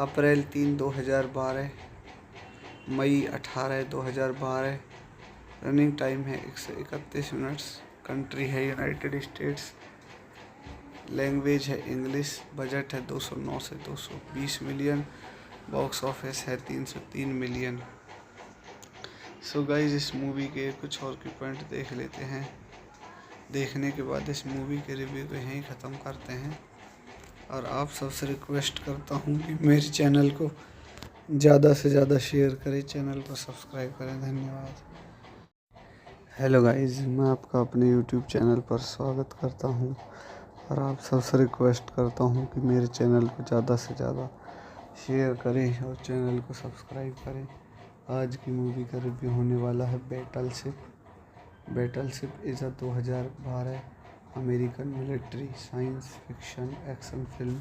अप्रैल 3, 2012, मई 18, 2012। Running time है 131 minutes. Country है United states. Language है English. Budget है 209 से 220 million. Box office है 303 million. सो guys इस movie के कुछ और के पॉइंट देख लेते हैं। देखने के बाद इस मूवी के रिव्यू को यहीं ख़त्म करते हैं और आप सबसे रिक्वेस्ट करता हूँ कि मेरे चैनल को ज़्यादा से ज़्यादा शेयर करें, चैनल को सब्सक्राइब करें। धन्यवाद। हेलो गाइज, मैं आपका अपने यूट्यूब चैनल पर स्वागत करता हूँ और आप सबसे रिक्वेस्ट करता हूँ कि मेरे चैनल को ज़्यादा से ज़्यादा शेयर करें और चैनल को सब्सक्राइब करें। आज की मूवी का रिव्यू होने वाला है battleship. Battleship is a 2012 American military science fiction action film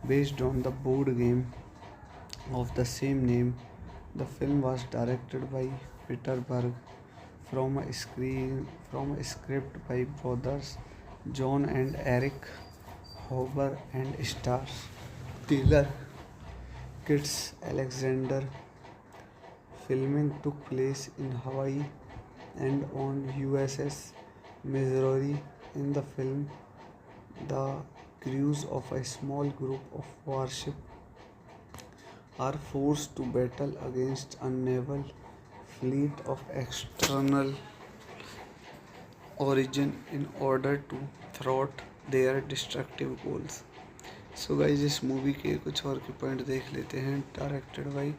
based on the board game of the same name. The film was directed by Peter Berg from a script by brothers John and Eric Hoover and stars Taylor Kitsch Alexander. Filming took place in Hawaii and on USS Missouri. In the film, the crews of a small group of warship are forced to battle against a naval fleet of external origin in order to thwart their destructive goals. So guys इस movie के कुछ और के point देख लेते हैं। Directed by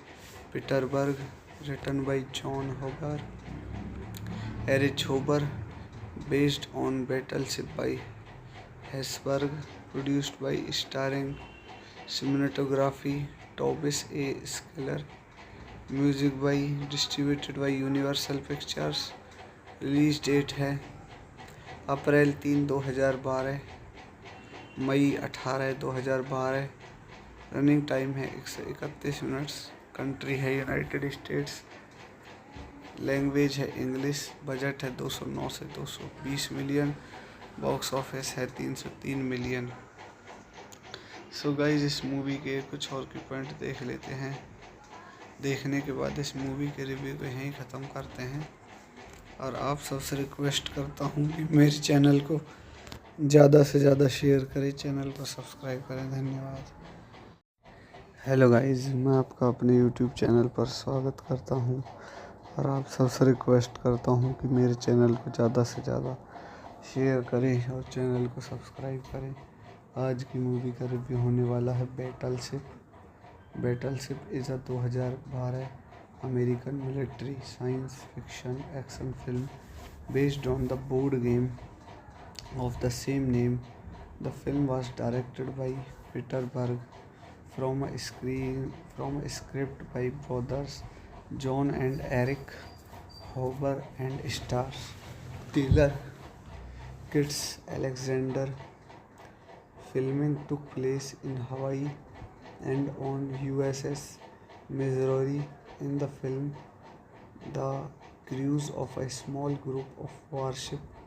Peter Berg, written by Jon होगर, Erich होबर, based on Battleship by Hasbro, produced by starring cinematography Tobias A scalar, music by distributed by Universal Pictures. Release date है अप्रैल 3, 2012, मई 18, 2012। Running time है 131 minutes. Country है United states. Language है English. Budget है 209 से 220 million. Box office है 303 million. सो guys इस movie के कुछ और के पॉइंट देख लेते हैं। देखने के बाद इस मूवी के रिव्यू को यहीं ख़त्म करते हैं और आप सबसे रिक्वेस्ट करता हूँ कि मेरे चैनल को ज़्यादा से ज़्यादा शेयर करें, चैनल को सब्सक्राइब करें। धन्यवाद। हेलो गाइस, मैं आपका अपने यूट्यूब चैनल पर स्वागत करता हूं और आप सबसे रिक्वेस्ट करता हूं कि मेरे चैनल को ज़्यादा से ज़्यादा शेयर करें और चैनल को सब्सक्राइब करें। आज की मूवी का रिव्यू होने वाला है battleship. Battleship is a 2012 American military science fiction action film based on the board game of the same name. The film was directed by Peter Berg from a script by brothers John and Eric Hoover and stars Taylor Kitsch Alexander. Filming took place in Hawaii and on USS Missouri. In the film, the crews of a small group of warships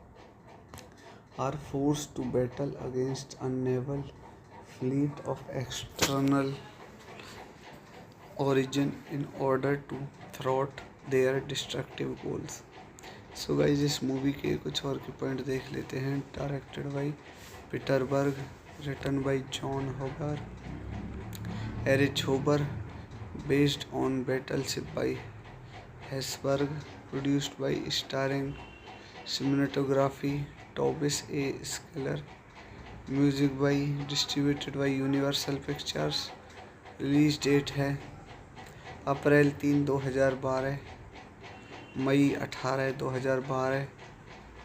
are forced to battle against a naval fleet of external origin in order to thwart their destructive goals. So guys, इस movie के कुछ और के point देख लेते हैं। Directed by Peter Berg, written by John होगर, Erich होबर, based on Battleship by Hasbro, produced by starring cinematography Tobias A scalar, music by distributed by Universal Pictures. Release date है अप्रैल 3, 2012, मई 18, 2012।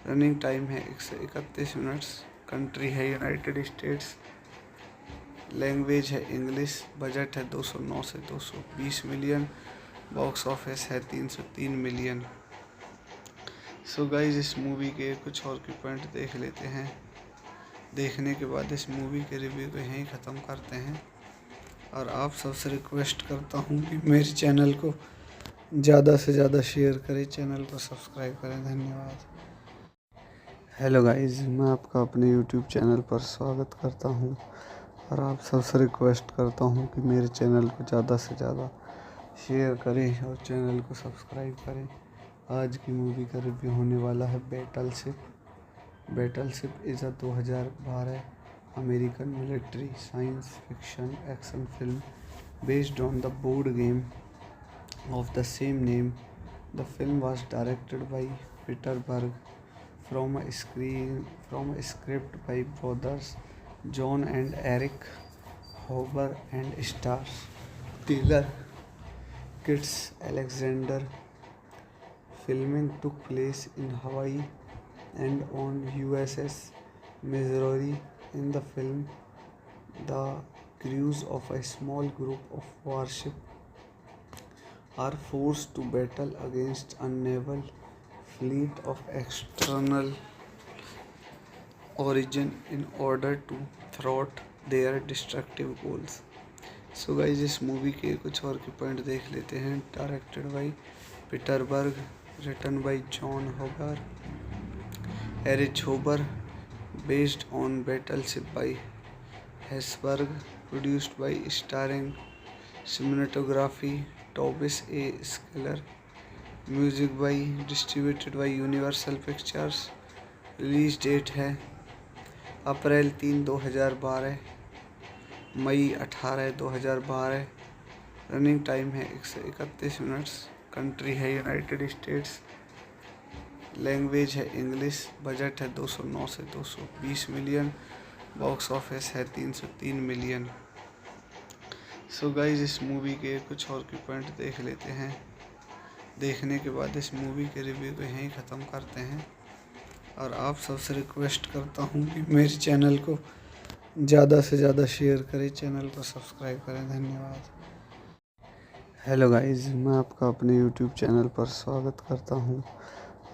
Running time है 131 minutes. Country है United states. Language है English. Budget है 209 से 220 million. Box office है 303 million. सो guys, इस movie के कुछ और के पॉइंट देख लेते हैं। देखने के बाद इस मूवी के रिव्यू को यहीं ख़त्म करते हैं और आप सबसे रिक्वेस्ट करता हूँ कि मेरे चैनल को ज़्यादा से ज़्यादा शेयर करें, चैनल को सब्सक्राइब करें। धन्यवाद। हेलो गाइस, मैं आपका अपने यूट्यूब चैनल पर स्वागत करता हूं और आप सबसे रिक्वेस्ट करता हूं कि मेरे चैनल को ज़्यादा से ज़्यादा शेयर करें और चैनल को सब्सक्राइब करें। आज की मूवी का रिव्यू होने वाला है battleship. Battleship is a 2012 American military science fiction action film based on the board game of the same name. The film was directed by Peter Berg from a script by brothers John and Eric Hoover and stars Taylor Kitsch Alexander. Filming took place in Hawaii and on USS Missouri. In the film, the crews of a small group of warships are forced to battle against a naval fleet of external origin in order to thwart their destructive goals. So guys, इस movie के कुछ और के point देख लेते हैं। Directed by Peter Berg, written by John होगर, Erich होबर, based on Battleship by Hasbro, produced by starring cinematography Tobias A scalar, music by distributed by Universal Pictures. Release date है अप्रैल 3, 2012, मई 18, 2012। Running time है 131 minutes. Country है United states. Language है English. Budget है 209 से 220 million. Box office है 303 million. सो guys, इस movie के कुछ और के पॉइंट देख लेते हैं। देखने के बाद इस मूवी के रिव्यू को यहीं ख़त्म करते हैं और आप सबसे रिक्वेस्ट करता हूँ कि मेरे चैनल को ज़्यादा से ज़्यादा शेयर करें, चैनल को सब्सक्राइब करें। धन्यवाद। हेलो गाइस, मैं आपका अपने यूट्यूब चैनल पर स्वागत करता हूँ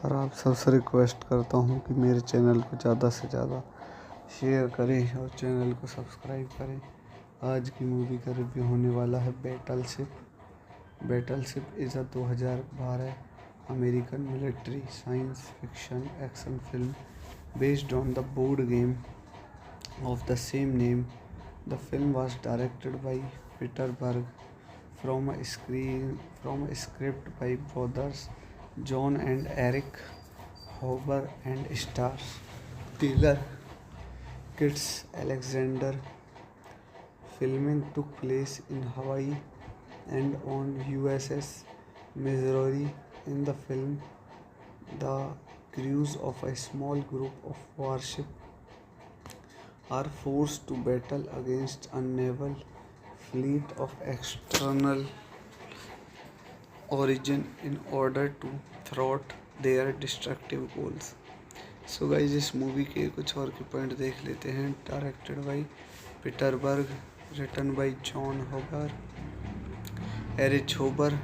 और आप सबसे रिक्वेस्ट करता हूँ कि मेरे चैनल को ज़्यादा से ज़्यादा शेयर करें और चैनल को सब्सक्राइब करें। आज की मूवी का रिव्यू होने वाला है battleship. Battleship is a 2012 American military science fiction action film based on the board game of the same name. The film was directed by Peter Berg from a script by brothers John and Eric Hoover and stars Taylor Kitts Alexander. Filming took place in Hawaii and on USS Missouri. In the film, the crews of a small group of warships are forced to battle against a naval fleet of external origin in order to thwart their destructive goals. So guys इस movie के कुछ और के point देख लेते हैं। Directed by Peter Berg, written by Jon Hoeber, Erich होबर,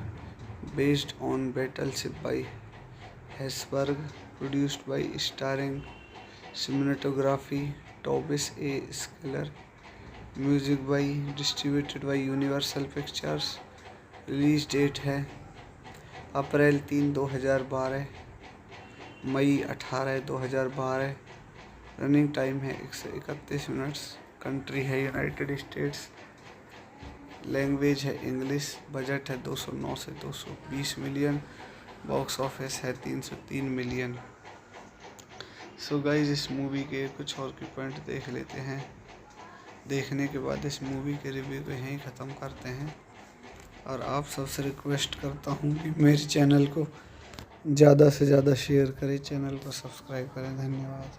based on Battleship by Hasbro, produced by starring cinematography Tobias A scalar, music by distributed by Universal Pictures. Release date है अप्रैल 3, 2012, मई 18, 2012। Running time है 131 minutes. Country है United states. Language है English. Budget है 209 से 220 million. Box office है 303 million. सो guys इस movie के कुछ और के पॉइंट देख लेते हैं। देखने के बाद इस मूवी के रिव्यू को यहीं ख़त्म करते हैं और आप सबसे रिक्वेस्ट करता हूँ कि मेरे चैनल को ज़्यादा से ज़्यादा शेयर करें, चैनल को सब्सक्राइब करें। धन्यवाद।